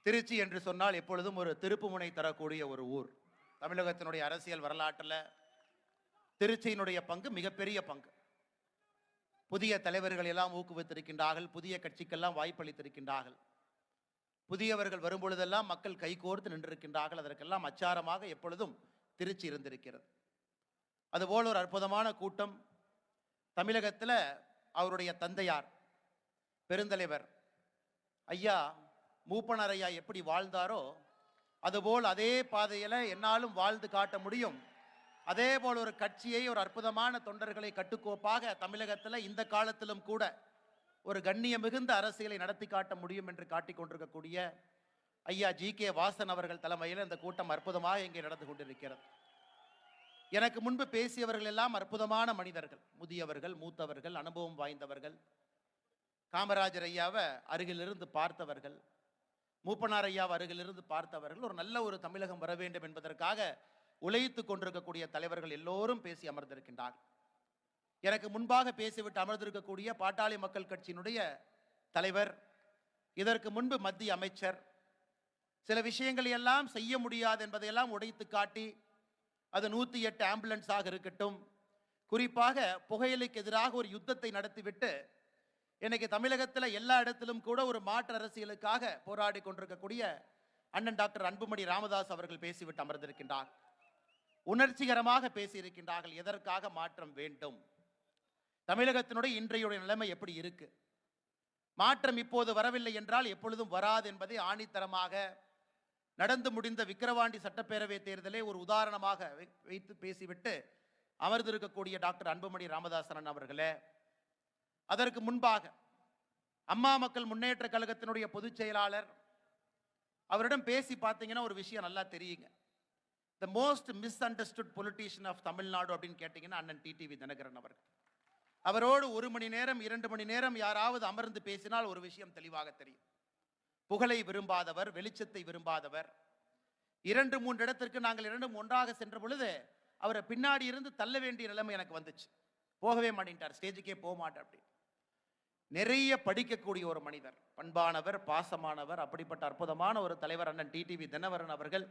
திருச்சி என்று சொன்னால் எப்பொழுதும் ஒரு திருப்புமுனை தரக்கூடிய ஒரு ஊர். தமிழகத்தினுடைய அரசியல் வரலாற்றில் திருச்சியினுடைய பங்கு மிகப்பெரிய பங்கு. புதிய தலைவர்கள் எல்லாம் ஊக்குவித்திருக்கின்றார்கள், புதிய கட்சிக்கெல்லாம் வாய்ப்பளித்திருக்கின்றார்கள். புதியவர்கள் வரும்பொழுதெல்லாம் மக்கள் கைகோர்த்து நின்றிருக்கின்றார்கள். அதற்கெல்லாம் அச்சாரமாக எப்பொழுதும் திருச்சி இருந்திருக்கிறது. அதுபோல் ஒரு அற்புதமான கூட்டம் தமிழகத்தில் அவருடைய தந்தையார் பெருந்தலைவர் ஐயா மூப்பனார் ஐயா எப்படி வாழ்ந்தாரோ அதுபோல் அதே பாதையில் என்னாலும் வாழ்ந்து காட்ட முடியும். அதே போல் ஒரு கட்சியை, ஒரு அற்புதமான தொண்டர்களை கட்டுக்கோப்பாக தமிழகத்தில் இந்த காலத்திலும் கூட ஒரு கண்ணிய மிகுந்த அரசியலை நடத்தி காட்ட முடியும் என்று காட்டிக் கொண்டிருக்கக்கூடிய ஐயா ஜி.கே. வாசன் அவர்கள் தலைமையில் இந்த கூட்டம் அற்புதமாக இங்கே நடந்து கொண்டிருக்கிறது. எனக்கு முன்பு பேசியவர்கள் எல்லாம் அற்புதமான மனிதர்கள், முதியவர்கள், மூத்தவர்கள், அனுபவம் வாய்ந்தவர்கள். காமராஜர் ஐயாவை அருகிலிருந்து பார்த்தவர்கள், மூப்பனார் ஐயாவை அருகிலிருந்து பார்த்தவர்கள். ஒரு நல்ல ஒரு தமிழகம் வர வேண்டும் என்பதற்காக உழைத்து கொண்டிருக்கக்கூடிய தலைவர்கள் எல்லோரும் பேசி அமர்ந்திருக்கின்றார்கள். எனக்கு முன்பாக பேசிவிட்டு அமர்ந்திருக்கக்கூடிய பாட்டாளி மக்கள் கட்சியினுடைய தலைவர், இதற்கு முன்பு மத்திய அமைச்சர், சில விஷயங்களை எல்லாம் செய்ய முடியாது என்பதையெல்லாம் உடைத்து காட்டி, அது 108 ஆம்புலன்ஸாக இருக்கட்டும், குறிப்பாக புகையிலைக்கு எதிராக ஒரு யுத்தத்தை நடத்திவிட்டு இன்னைக்கு தமிழகத்தில் எல்லா இடத்திலும் கூட ஒரு மாற்று அரசியலுக்காக போராடி கொண்டிருக்கக்கூடிய அண்ணன் டாக்டர் அன்புமணி ராமதாஸ் அவர்கள் பேசிவிட்டு அமர்ந்திருக்கின்றார். உணர்ச்சிகரமாக பேசியிருக்கின்றார்கள். எதற்காக மாற்றம் வேண்டும், தமிழகத்தினுடைய இன்றைய நிலைமை எப்படி இருக்கு, மாற்றம் இப்போது வரவில்லை என்றால் எப்பொழுதும் வராது என்பதை ஆணித்தரமாக நடந்து முடிந்த விக்கிரவாண்டி சட்டப்பேரவை தேர்தலை ஒரு உதாரணமாக வைத்து பேசிவிட்டு அமர்ந்திருக்கக்கூடிய டாக்டர் அன்புமணி ராமதாசன் அவர்களே, அதற்கு முன்பாக அம்மா மக்கள் முன்னேற்ற கழகத்தினுடைய பொதுச் செயலாளர் அவரிடம் பேசி பார்த்தீங்கன்னா ஒரு விஷயம் நல்லா தெரியுங்க. The most misunderstood politician of Tamil Nadu அப்படின்னு கேட்டீங்கன்னா அண்ணன் டிடிவி தினகரன் அவர்கள். அவரோடு 1 மணி நேரம் 2 மணி நேரம் யாராவது அமர்ந்து பேசினால் ஒரு விஷயம் தெளிவாக தெரியும். புகழை விரும்பாதவர், வெளிச்சத்தை விரும்பாதவர். 2-3 இடத்திற்கு நாங்கள் 2 ஒன்றாக சென்ற பொழுது அவரை பின்னாடி இருந்து தள்ள வேண்டிய நிலைமை எனக்கு வந்துச்சு. போகவே மாட்டேன்ட்டார், ஸ்டேஜுக்கே போக மாட்டேன் அப்படி. நிறைய படிக்கக்கூடிய ஒரு மனிதர், பண்பானவர், பாசமானவர். அப்படிப்பட்ட அற்புதமான ஒரு தலைவர் அண்ணன் டிடிவி தினகரன் அவர்கள்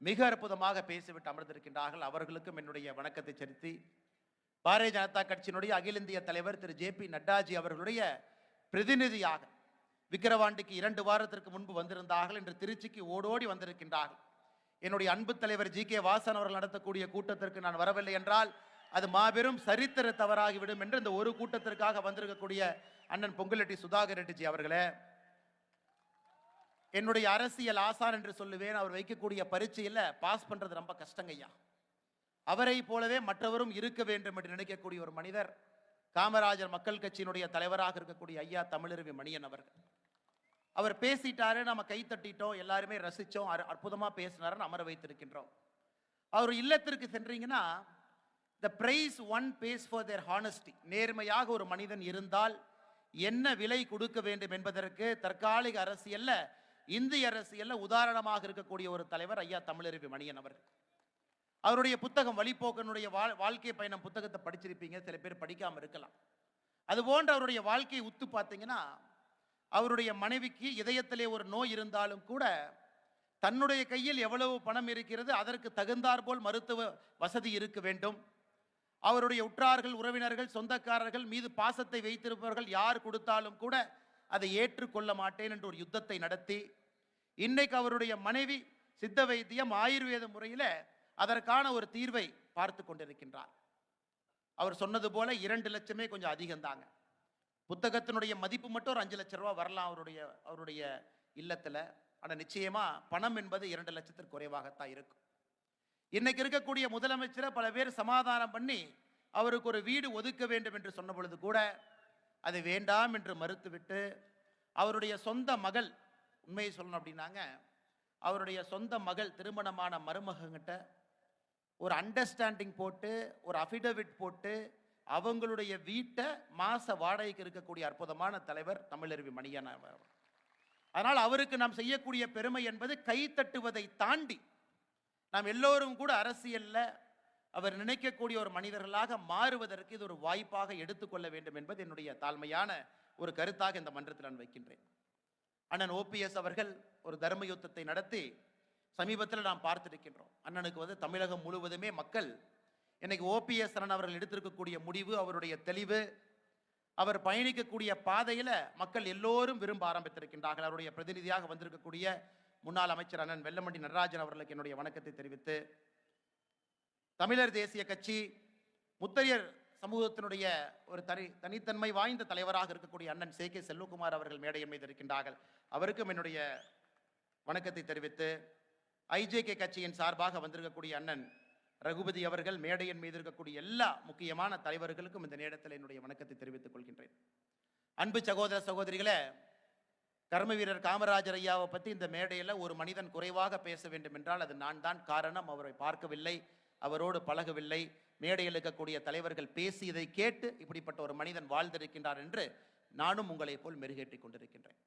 மிக அற்புதமாக பேசிவிட்டு அமர்ந்திருக்கின்றார்கள். அவர்களுக்கும் என்னுடைய வணக்கத்தை செலுத்தி, பாரதிய ஜனதா கட்சியினுடைய அகில இந்திய தலைவர் திரு ஜே.பி. நட்டாஜி அவர்களுடைய பிரதிநிதியாக விக்கிரவாண்டிக்கு 2 வாரத்திற்கு முன்பு வந்திருந்தார்கள். இன்று திருச்சிக்கு ஓடோடி வந்திருக்கின்றார்கள். என்னுடைய அன்பு தலைவர் ஜி.கே. வாசன் அவர்கள் நடத்தக்கூடிய கூட்டத்திற்கு நான் வரவில்லை என்றால் அது மாபெரும் சரித்திர தவறாகிவிடும் என்று இந்த ஒரு கூட்டத்திற்காக வந்திருக்கக்கூடிய அண்ணன் பொங்குலெட்டி சுதாகர் ரெட்டிஜி அவர்களே, என்னுடைய அரசியல் ஆசான் என்று சொல்லுவேன். அவர் வைக்கக்கூடிய பரீட்சையில் பாஸ் பண்றது ரொம்ப கஷ்டங்கய்யா. அவரை போலவே மற்றவரும் இருக்க வேண்டும் என்று நினைக்கக்கூடிய ஒரு மனிதர் காமராஜர் மக்கள் கட்சியினுடைய தலைவராக இருக்கக்கூடிய ஐயா தமிழருவி மணியன் அவர்கள். அவர் பேசிட்டாரு, நம்ம கை தட்டிட்டோம், எல்லாருமே ரசிச்சோம், அற்புதமா பேசினாருன்னு அமர வைத்திருக்கின்றோம். அவர் இல்லத்திற்கு சென்றீங்கன்னா the price one pays for their honesty, நேர்மையாக ஒரு மனிதன் இருந்தால் என்ன விலை கொடுக்க வேண்டும் என்பதற்கு தற்காலிக அரசியல்ல, இந்திய அரசியல்ல உதாரணமாக இருக்கக்கூடிய ஒரு தலைவர் ஐயா தமிழருவி மணியன் அவர்கள். அவருடைய புத்தகம் வழிபோக்கனுடைய வாழ்க்கை பயணம் புத்தகத்தை படிச்சிருப்பீங்க, சில பேர் படிக்காம இருக்கலாம். அதுபோன்ற அவருடைய வாழ்க்கையை உத்து பார்த்தீங்கன்னா, அவருடைய மனைவிக்கு இதயத்திலே ஒரு நோய் இருந்தாலும் கூட தன்னுடைய கையில் எவ்வளவு பணம் இருக்கிறது, அதற்கு தகுந்தாற் போல் மருத்துவ வசதி இருக்க வேண்டும். அவருடைய உற்றார்கள், உறவினர்கள், சொந்தக்காரர்கள் மீது பாசத்தை வைத்திருப்பவர்கள் யார் கொடுத்தாலும் கூட அதை ஏற்றுக்கொள்ள மாட்டேன் என்று ஒரு யுத்தத்தை நடத்தி, இன்னைக்கு அவருடைய மனைவி சித்த வைத்தியம், ஆயுர்வேத முறையில் அதற்கான ஒரு தீர்வை பார்த்து கொண்டிருக்கின்றார். அவர் சொன்னது போல 2 லட்சமே கொஞ்சம் அதிகம்தாங்க. புத்தகத்தினுடைய மதிப்பு மட்டும் ஒரு 5 லட்சம் ரூபாய் வரலாம் அவருடைய இல்லத்தில். ஆனால் நிச்சயமா பணம் என்பது 2 லட்சத்திற்கு குறைவாகத்தான் இருக்கும். இன்னைக்கு இருக்கக்கூடிய முதலமைச்சரை பல பேர் சமாதானம் பண்ணி அவருக்கு ஒரு வீடு ஒதுக்க வேண்டும் என்று சொன்ன பொழுது கூட அது வேண்டாம் என்று மறுத்துவிட்டு, அவருடைய சொந்த மகள், உண்மையை சொல்லணும் அப்படின்னாங்க, அவருடைய சொந்த மகள் திருமணமான மருமகங்கிட்ட ஒரு அண்டர்ஸ்டாண்டிங் போட்டு, ஒரு அஃபிடவிட் போட்டு அவங்களுடைய வீட்டை மாச வாடகைக்கு இருக்கக்கூடிய அற்புதமான தலைவர் தமிழருவி மணியன் அவர். அதனால் அவருக்கு நாம் செய்யக்கூடிய பெருமை என்பது கை தட்டுவதை தாண்டி நாம் எல்லோரும் கூட அரசியல்ல அவர் நினைக்கக்கூடிய ஒரு மனிதர்களாக மாறுவதற்கு இது ஒரு வாய்ப்பாக எடுத்துக்கொள்ள வேண்டும் என்பது என்னுடைய தாழ்மையான ஒரு கருத்தாக இந்த மன்றத்தில் நான் வைக்கின்றேன். அண்ணன் ஓபிஎஸ் அவர்கள் ஒரு தர்ம யுத்தத்தை நடத்தி சமீபத்தில் நாம் பார்த்திருக்கின்றோம். அண்ணனுக்கு வந்து தமிழகம் முழுவதுமே மக்கள் இன்னைக்கு ஓபிஎஸ் அண்ணன் அவர்கள் எடுத்திருக்கக்கூடிய முடிவு, அவருடைய தெளிவு, அவர் பயணிக்கக்கூடிய பாதையில் மக்கள் எல்லோரும் விரும்ப ஆரம்பித்திருக்கின்றார்கள். அவருடைய பிரதிநிதியாக வந்திருக்கக்கூடிய முன்னாள் அமைச்சர் அண்ணன் வெல்லமண்டி நடராஜன் அவர்களுக்கு என்னுடைய வணக்கத்தை தெரிவித்து, தமிழர் தேசிய கட்சி முத்தரையர் சமூகத்தினுடைய ஒரு தனித்தன்மை வாய்ந்த தலைவராக இருக்கக்கூடிய அண்ணன் கே செல்வகுமார் அவர்கள் மேடையின் மீது இருக்கின்றார்கள். அவருக்கும் என்னுடைய வணக்கத்தை தெரிவித்து, ஐஜேகே கட்சியின் சார்பாக வந்திருக்கக்கூடிய அண்ணன் ரகுபதி அவர்கள், மேடையின் மீது இருக்கக்கூடிய எல்லா முக்கியமான தலைவர்களுக்கும் இந்த நேரத்தில் என்னுடைய வணக்கத்தை தெரிவித்துக் கொள்கின்றேன். அன்பு சகோதர சகோதரிகளே, கர்ம வீரர் காமராஜர் ஐயாவை பற்றி இந்த மேடையில் ஒரு மனிதன் குறைவாக பேச வேண்டும் என்றால் அது நான் தான் காரணம். அவரை பார்க்கவில்லை, அவரோடு பழகவில்லை. மேடையில் இருக்கக்கூடிய தலைவர்கள் பேசியதை கேட்டு இப்படிப்பட்ட ஒரு மனிதன் வாழ்ந்திருக்கின்றார் என்று நானும் உங்களை போல் மெருகேற்றிக் கொண்டிருக்கின்றேன்.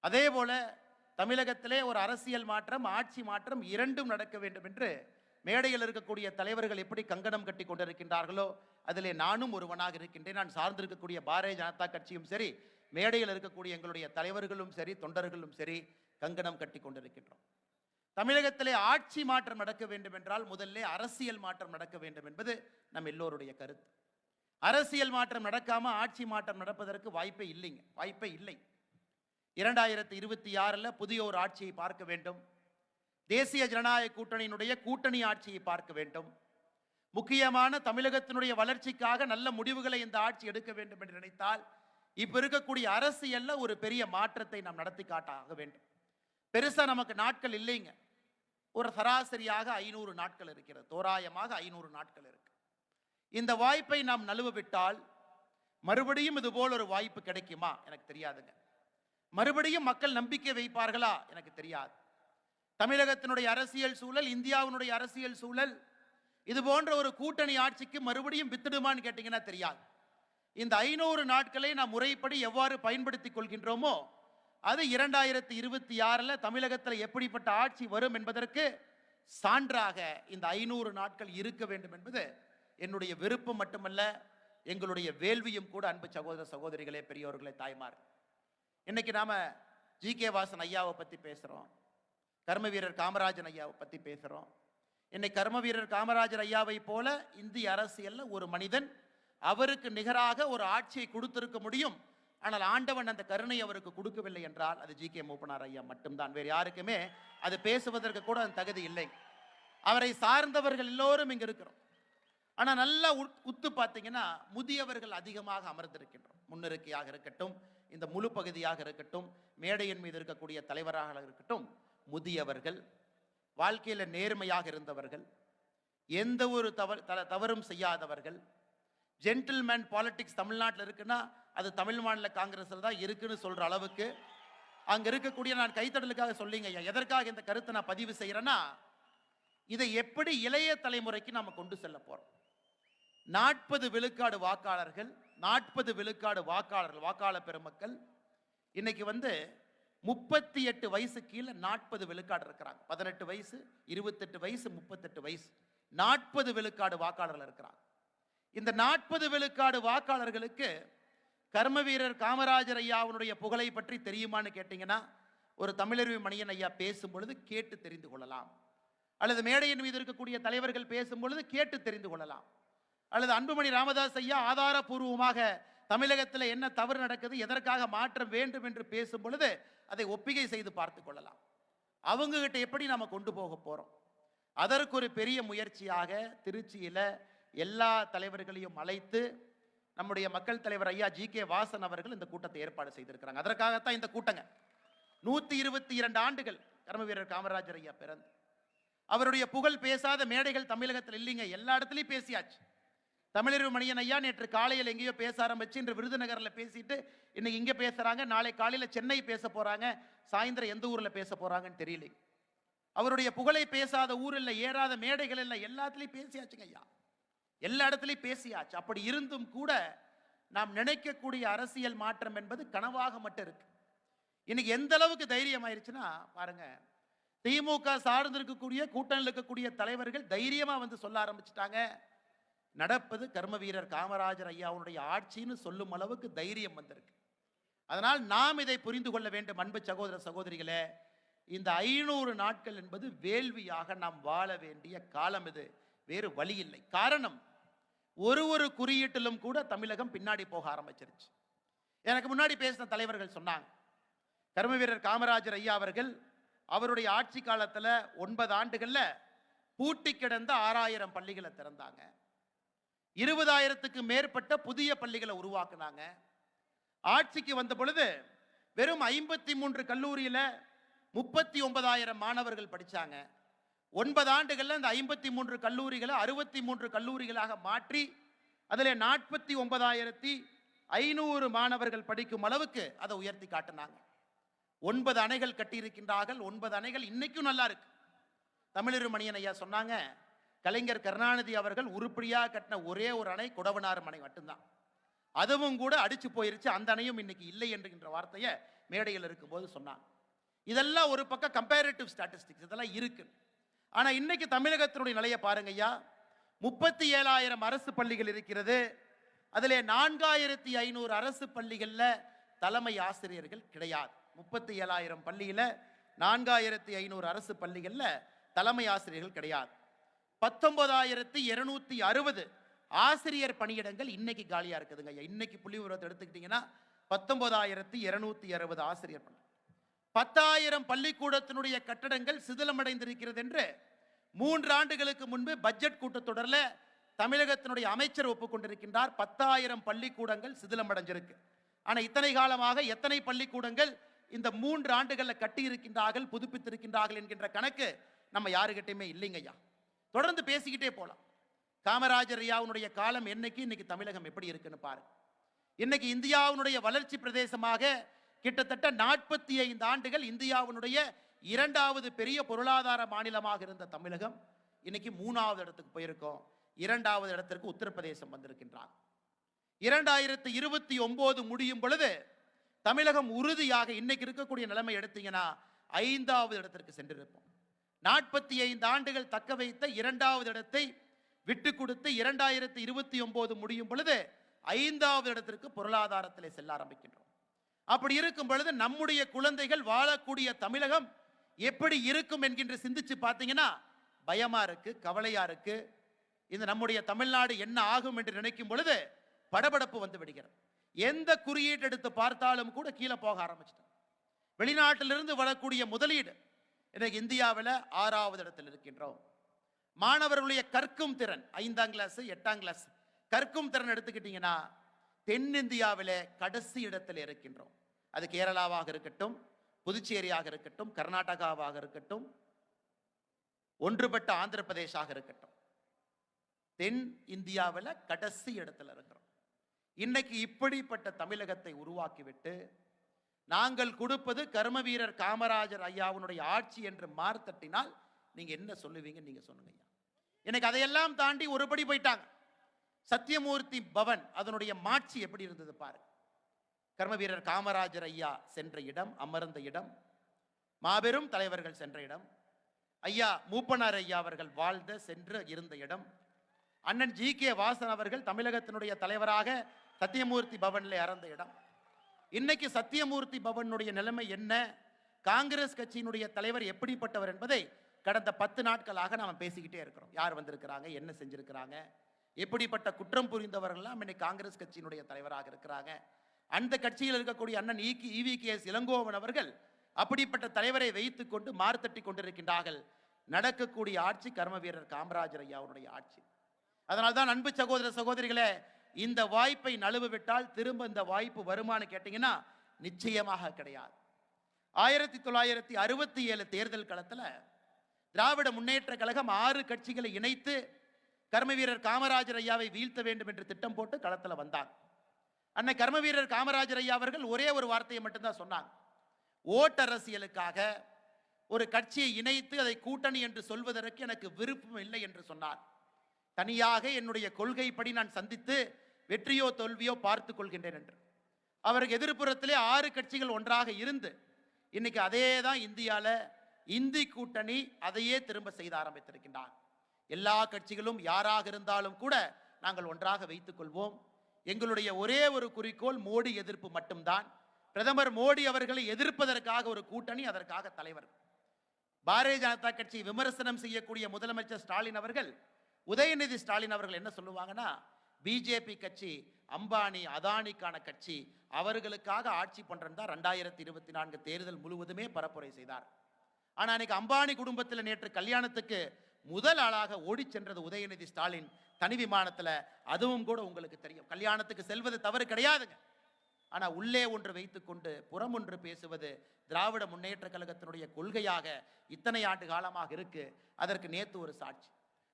அதே போல தமிழகத்திலே ஒரு அரசியல் மாற்றம், ஆட்சி மாற்றம் இரண்டும் நடக்க வேண்டும் என்று மேடையில் இருக்கக்கூடிய தலைவர்கள் எப்படி கங்கணம் கட்டி கொண்டிருக்கின்றார்களோ அதிலே நானும் ஒருவனாக இருக்கின்றேன். நான் சார்ந்திருக்கக்கூடிய பாரதிய ஜனதா கட்சியும் சரி, மேடையில் இருக்கக்கூடிய எங்களுடைய தலைவர்களும் சரி, தொண்டர்களும் சரி, கங்கணம் கட்டி கொண்டிருக்கின்றோம். தமிழகத்திலே ஆட்சி மாற்றம் நடக்க வேண்டும் என்றால் முதல்ல அரசியல் மாற்றம் நடக்க வேண்டும் என்பது நம் எல்லோருடைய கருத்து. அரசியல் மாற்றம் நடக்காம ஆட்சி மாற்றம் நடப்பதற்கு வாய்ப்பே இல்லைங்க, வாய்ப்பே இல்லை. 2026 புதிய ஒரு ஆட்சியை பார்க்க வேண்டும். தேசிய ஜனநாயக கூட்டணியினுடைய கூட்டணி ஆட்சியை பார்க்க வேண்டும். முக்கியமான தமிழகத்தினுடைய வளர்ச்சிக்காக நல்ல முடிவுகளை இந்த ஆட்சி எடுக்க வேண்டும் என்று நினைத்தால் இப்ப இருக்கக்கூடிய அரசியல்ல ஒரு பெரிய மாற்றத்தை நாம் நடத்தி காட்ட வேண்டும். பெருசா நமக்கு நாட்கள் இல்லைங்க. ஒரு சராசரியாக 500 நாட்கள் இருக்கிறது, தோராயமாக 500 நாட்கள் இருக்கு. இந்த வாய்ப்பை நாம் நழுவ விட்டால் மறுபடியும் இது போல் ஒரு வாய்ப்பு கிடைக்குமா எனக்கு தெரியாதுங்க. மறுபடியும் மக்கள் நம்பிக்கை வைப்பார்களா எனக்கு தெரியாது. தமிழகத்தினுடைய அரசியல் சூழல், இந்தியாவினுடைய அரசியல் சூழல் இது போன்ற ஒரு கூட்டணி ஆட்சிக்கு மறுபடியும் வித்துடுமான்னு கேட்டீங்கன்னா தெரியாது. இந்த 500 நாட்களை நாம் முறைப்படி எவ்வாறு பயன்படுத்திக் கொள்கின்றோமோ அது 2026 தமிழகத்தில் எப்படிப்பட்ட ஆட்சி வரும் என்பதற்கு சான்றாக இந்த 500 நாட்கள் இருக்க வேண்டும் என்பது என்னுடைய விருப்பம் மட்டுமல்ல, எங்களுடைய வேள்வியும் கூட. அன்பு சகோதர சகோதரிகளே, பெரியோர்களே, தாய்மார், இன்னைக்கு நாம கே வாசன் ஐயாவை பத்தி பேசுறோம், கர்ம வீரர் காமராஜன் ஐயாவை பத்தி பேசுறோம். இன்னைக்கு கர்ம வீரர் காமராஜர் ஐயாவை போல இந்திய அரசியல்ல ஒரு மனிதன் அவருக்கு நிகராக ஒரு ஆட்சியை கொடுத்திருக்க முடியும். ஆனால் ஆண்டவன் அந்த கருணை அவருக்கு கொடுக்கவில்லை என்றால் அது கே மூப்பனார் ஐயா மட்டும்தான். வேறு யாருக்குமே அது பேசுவதற்கு கூட அந்த தகுதி இல்லை. அவரை சார்ந்தவர்கள் எல்லோரும் இங்க இருக்கிறோம். ஆனா நல்லா உத்து பார்த்தீங்கன்னா முதியவர்கள் அதிகமாக அமர்ந்திருக்கின்றோம். முன்னிருக்கையாக இருக்கட்டும், இந்த முழு பகுதியாக இருக்கட்டும், மேடையின் மீது இருக்கக்கூடிய தலைவராக இருக்கட்டும், முதியவர்கள், வாழ்க்கையில நேர்மையாக இருந்தவர்கள், எந்த ஒரு தவறும் செய்யாதவர்கள். ஜென்டில்மேன் பாலிடிக்ஸ் தமிழ்நாட்டில் இருக்குன்னா அது தமிழ் மாநில காங்கிரஸில் தான் இருக்குன்னு சொல்ற அளவுக்கு அங்க இருக்கக்கூடிய, நான் கைத்தடலுக்காக சொல்லிங்க ஐயா, எதற்காக இந்த கருத்தை நான் பதிவு செய்யறேன்னா, இதை எப்படி இளைய தலைமுறைக்கு நாம கொண்டு செல்ல போறோம். 40 விழுக்காடு வாக்காளர்கள், 40 விழுக்காடு வாக்காளர் பெருமக்கள் இன்னைக்கு 38 வயசு கீழே 40 விழுக்காடு இருக்கிறாங்க. 18 வயசு, 28 வயசு, 38 வயசு, 40 விழுக்காடு வாக்காளர்கள் இருக்கிறாங்க. இந்த 40 விழுக்காடு வாக்காளர்களுக்கு கர்ம வீரர் காமராஜர் ஐயாவுடைய புகழை பற்றி தெரியுமான்னு கேட்டீங்கன்னா, ஒரு தமிழறிவு மணியன் ஐயா பேசும் பொழுது கேட்டு தெரிந்து கொள்ளலாம், அல்லது மேடையின் மீது இருக்கக்கூடிய தலைவர்கள் பேசும் பொழுது கேட்டு தெரிந்து கொள்ளலாம், அல்லது அன்புமணி ராமதாஸ் ஐயா ஆதாரபூர்வமாக தமிழகத்தில் என்ன தவறு நடக்குது, எதற்காக மாற்றம் வேண்டும் என்று பேசும் பொழுது அதை ஒப்பிகை செய்து பார்த்து கொள்ளலாம். அவங்க கிட்ட எப்படி நாம கொண்டு போக போறோம்? அதற்கு ஒரு பெரிய முயற்சியாக திருச்சியில எல்லா தலைவர்களையும் அழைத்து நம்முடைய மக்கள் தலைவர் ஐயா கே வாசன் அவர்கள் இந்த கூட்டத்தை ஏற்பாடு செய்திருக்கிறாங்க. அதற்காகத்தான் இந்த கூட்டங்க. 122 ஆண்டுகள் கர்ம வீரர் காமராஜர் ஐயா பிறந்து, அவருடைய புகழ் பேசாத மேடைகள் தமிழகத்தில் இல்லைங்க. எல்லா இடத்துலையும் பேசியாச்சு. தமிழறிவு மணியன் ஐயா நேற்று காலையில் எங்கேயோ பேச ஆரம்பிச்சு இன்று விருதுநகரில் பேசிட்டு இன்னைக்கு இங்கே பேசுறாங்க, நாளை காலையில் சென்னை பேச போறாங்க, சாயந்தரம் எந்த ஊரில் பேச போறாங்கன்னு தெரியல. அவருடைய புகழை பேசாத ஊர் இல்லை, ஏறாத மேடைகள் இல்லை, எல்லாத்துலையும் பேசியாச்சுங்க ஐயா, எல்லா இடத்துலையும் பேசியாச்சு. அப்படி இருந்தும் கூட நாம் நினைக்கக்கூடிய அரசியல் மாற்றம் என்பது கனவாக மட்டும் இருக்கு. இன்னைக்கு எந்த அளவுக்கு தைரியம் ஆயிடுச்சுன்னா பாருங்க, திமுக சார்ந்து இருக்கக்கூடிய கூட்டணியில் இருக்கக்கூடிய தலைவர்கள் தைரியமா சொல்ல ஆரம்பிச்சுட்டாங்க, நடப்பது கர்ம வீரர் காமராஜர் ஐயாவுடைய ஆட்சின்னு சொல்லும் அளவுக்கு தைரியம் வந்திருக்கு. அதனால் நாம் இதை புரிந்து கொள்ள வேண்டும். அன்பு சகோதர சகோதரிகளே, இந்த 500 நாட்கள் என்பது வேள்வியாக நாம் வாழ வேண்டிய காலம். இது வேறு வழி இல்லை. காரணம், ஒரு குறியீட்டிலும் கூட தமிழகம் பின்னாடி போக ஆரம்பிச்சிருச்சு. எனக்கு முன்னாடி பேசின தலைவர்கள் சொன்னாங்க, கர்ம வீரர் காமராஜர் ஐயா அவர்கள் அவருடைய ஆட்சி காலத்தில் 9 ஆண்டுகள்ல பூட்டி கிடந்த 6000 பள்ளிகளை திறந்தாங்க. 20,000க்கு மேற்பட்ட புதிய பள்ளிகளை உருவாக்குனாங்க. ஆட்சிக்கு வந்த பொழுது வெறும் 53 கல்லூரியில 39,000 மாணவர்கள் படிச்சாங்க. 9 ஆண்டுகள்ல அந்த 53 கல்லூரிகளை 63 கல்லூரிகளாக மாற்றி அதில் 49,500 மாணவர்கள் படிக்கும் அளவுக்கு அதை உயர்த்தி காட்டினாங்க. 9 அணைகள் கட்டியிருக்கின்றார்கள். 9 அணைகள் இன்னைக்கும் நல்லா இருக்கு. தமிழர் மணியன் ஐயா சொன்னாங்க, கலைஞர் கருணாநிதி அவர்கள் உருப்படியாக கட்டின ஒரே ஒரு அணை குடவனார் அணை மட்டும்தான். அதுவும் கூட அடிச்சு போயிருச்சு. அந்த அணையும் இன்னைக்கு இல்லை என்கின்ற வார்த்தையை மேடையில் இருக்கும்போது சொன்னாங்க. இதெல்லாம் ஒரு பக்கம் கம்பேரிட்டிவ் ஸ்டாட்டிஸ்டிக்ஸ், இதெல்லாம் இருக்கு. ஆனா இன்னைக்கு தமிழகத்தினுடைய நிலையை பாருங்க ஐயா. 37,000 அரசு பள்ளிகள் இருக்கிறது. அதிலே 4,500 அரசு பள்ளிகள்ல தலைமை ஆசிரியர்கள் கிடையாது. 37,000 பள்ளியில 4,500 அரசு பள்ளிகள்ல தலைமை ஆசிரியர்கள் கிடையாது. 19,260 ஆசிரியர் பணியிடங்கள் இன்னைக்கு காலியா இருக்குதுங்க. இன்னைக்கு புள்ளி விவரத்தை எடுத்துக்கிட்டீங்கன்னா 19,260 ஆசிரியர் பணி. 10,000 பள்ளிக்கூடத்தினுடைய கட்டடங்கள் சிதிலமடைந்திருக்கிறது என்று 3 ஆண்டுகளுக்கு முன்பு பட்ஜெட் கூட்டத்தொடரில் தமிழகத்தினுடைய அமைச்சர் ஒப்புக்கொண்டிருக்கின்றார். 10,000 பள்ளிக்கூடங்கள் சிதிலமடைஞ்சிருக்கு. ஆனா இத்தனை காலமாக எத்தனை பள்ளிக்கூடங்கள் இந்த 3 ஆண்டுகளில் கட்டி இருக்கின்றார்கள், புதுப்பித்திருக்கின்றார்கள் என்கின்ற கணக்கு நம்ம யாருக்கிட்டையுமே இல்லைங்க ஐயா. தொடர்ந்து பேசிக்கிட்டே போலாம். காமராஜர் ஐயாவுடைய காலம் என்னைக்கு, இன்னைக்கு தமிழகம் எப்படி இருக்குன்னு பாருங்க. இன்னைக்கு இந்தியாவுடைய வளர்ச்சி பிரதேசமாக கிட்டத்தட்ட 45 ஆண்டுகள் இந்தியாவுடைய 2வது பெரிய பொருளாதார மாநிலமாக இருந்த தமிழகம் இன்னைக்கு 3வது இடத்துக்கு போயிருக்கோம். 2வது இடத்திற்கு உத்தரப்பிரதேசம் வந்திருக்கின்றார். 2029 முடியும் பொழுது தமிழகம் உறுதியாக இன்னைக்கு இருக்கக்கூடிய நிலைமை எடுத்தீங்கன்னா 5வது இடத்திற்கு சென்றிருப்போம். 45 ஆண்டுகள் தக்க வைத்த 2வது இடத்தை விட்டு கொடுத்து 2029 முடியும் பொழுது 5வது இடத்திற்கு பொருளாதாரத்திலே செல்ல ஆரம்பிக்கின்றோம். அப்படி இருக்கும் பொழுது நம்முடைய குழந்தைகள் வாழக்கூடிய தமிழகம் எப்படி இருக்கும் என்கின்ற சிந்திச்சு பார்த்தீங்கன்னா பயமா இருக்கு, கவலையா இருக்கு. இந்த நம்முடைய தமிழ்நாடு என்ன ஆகும் என்று நினைக்கும் பொழுது படபடப்பு வந்து விடுகிறது. எந்த குறியீட்டு எடுத்து பார்த்தாலும் கூட கீழே போக ஆரம்பிச்சிட்டோம். வெளிநாட்டிலிருந்து வரக்கூடிய முதலீடு இன்னைக்கு இந்தியாவில் 6வது இடத்தில் இருக்கின்றோம். மாணவர்களுடைய கற்கும் திறன் 5ஆம் கிளாஸ் 8ஆம் கிளாஸ் கற்கும் திறன் எடுத்துக்கிட்டீங்கன்னா தென்னிந்தியாவில் கடைசி இடத்தில் இருக்கின்றோம். அது கேரளாவாக இருக்கட்டும், புதுச்சேரியாக இருக்கட்டும், கர்நாடகாவாக இருக்கட்டும், ஒன்றுபட்ட ஆந்திர பிரதேசாக இருக்கட்டும், தென் இந்தியாவில் கடைசி இடத்துல இருக்கிறோம். இன்னைக்கு இப்படிப்பட்ட தமிழகத்தை உருவாக்கிவிட்டு நாங்கள் கொடுப்பது கர்ம வீரர் காமராஜர் ஐயாவுடைய ஆட்சி என்று மார்த்தட்டினால் நீங்க என்ன சொல்லுவீங்க? நீங்க சொல்லுங்க. எனக்கு அதையெல்லாம் தாண்டி ஒருபடி போயிட்டாங்க. சத்தியமூர்த்தி பவன் அதனுடைய மாட்சி எப்படி இருந்தது பாருங்க. கர்ம வீரர் காமராஜர் ஐயா சென்ற இடம், அமர்ந்த இடம், மாபெரும் தலைவர்கள் சென்ற இடம், ஐயா மூப்பனார் ஐயா அவர்கள் வாழ்ந்த சென்று இருந்த இடம், அண்ணன் ஜி.கே. வாசன் அவர்கள் தமிழகத்தினுடைய தலைவராக சத்தியமூர்த்தி பவனில் இறந்த இடம். இன்னைக்கு சத்தியமூர்த்தி பவனுடைய நிலைமை என்ன, காங்கிரஸ் கட்சியினுடைய தலைவர் எப்படிப்பட்டவர் என்பதை கடந்த 10 நாட்களாக நாம் பேசிக்கிட்டே இருக்கிறோம். யார் வந்திருக்கிறாங்க, என்ன செஞ்சிருக்கிறாங்க, எப்படிப்பட்ட குற்றம் புரிந்தவர்கள்லாம் இன்னைக்கு காங்கிரஸ் கட்சியினுடைய தலைவராக இருக்கிறாங்க. அந்த கட்சியில் இருக்கக்கூடிய அண்ணன் ஈவி.கே.எஸ். இளங்கோவன் அவர்கள் அப்படிப்பட்ட தலைவரை வைத்துக் கொண்டு மார்த்தட்டி கொண்டிருக்கின்றார்கள். நடக்கக்கூடிய ஆட்சி கர்ம வீரர் காமராஜர் ஐயாவுடைய ஆட்சி. அதனால்தான் அன்பு சகோதர சகோதரிகளே, இந்த வாய்ப்பை நழுவு விட்டால் திரும்ப இந்த வாய்ப்பு வருமானு கேட்டீங்கன்னா நிச்சயமாக கிடையாது. 1967 தேர்தல் களத்தில் திராவிட முன்னேற்ற கழகம் 6 கட்சிகளை இணைத்து கர்ம வீரர் காமராஜர் ஐயாவை வீழ்த்த வேண்டும் என்று திட்டம் போட்டு களத்தில் வந்தாங்க. அன்னை கர்ம வீரர் காமராஜர் ஐயா அவர்கள் ஒரே ஒரு வார்த்தையை மட்டும்தான் சொன்னாங்க. ஓட்டரசியலுக்காக ஒரு கட்சியை இணைத்து அதை கூட்டணி என்று சொல்வதற்கு எனக்கு விருப்பம் இல்லை என்று சொன்னார். தனியாக என்னுடைய கொள்கைப்படி நான் சந்தித்து வெற்றியோ தோல்வியோ பார்த்துக் கொள்கின்றேன் என்று. அவருக்கு எதிர்ப்புறத்திலே 6 கட்சிகள் ஒன்றாக இருந்து இன்னைக்கு அதே தான் இந்தியாவில் இந்தி கூட்டணி அதையே திரும்ப செய்து ஆரம்பித்திருக்கின்றார். எல்லா கட்சிகளும் யாராக இருந்தாலும் கூட நாங்கள் ஒன்றாக வைத்துக் கொள்வோம். எங்களுடைய ஒரே ஒரு குறிக்கோள் மோடி எதிர்ப்பு மட்டும்தான். பிரதமர் மோடி அவர்களை எதிர்ப்பதற்காக ஒரு கூட்டணி, அதற்காக தலைவர். பாரதிய ஜனதா கட்சி விமர்சனம் செய்யக்கூடிய முதலமைச்சர் ஸ்டாலின் அவர்கள், உதயநிதி ஸ்டாலின் அவர்கள் என்ன சொல்லுவாங்கன்னா, பிஜேபி கட்சி அம்பானி அதானிக்கான கட்சி, அவர்களுக்காக ஆட்சி பண்றேன் தான் 2024 தேர்தல் முழுவதுமே பரப்புரை செய்தார். ஆனா அன்னைக்கு அம்பானி குடும்பத்தில் நேற்று கல்யாணத்துக்கு முதல் ஆளாக ஓடி சென்றது உதயநிதி ஸ்டாலின் தனி விமானத்துல. அதுவும் கூட உங்களுக்கு தெரியும், கல்யாணத்துக்கு செல்வது தவறு கிடையாதுங்க. ஆனா உள்ளே ஒன்று வைத்துக்கொண்டு புறம் ஒன்று பேசுவது திராவிட முன்னேற்ற கழகத்தினுடைய கொள்கையாக இத்தனை ஆண்டு காலமாக இருக்கு. அதற்கு நேத்து ஒரு சாட்சி.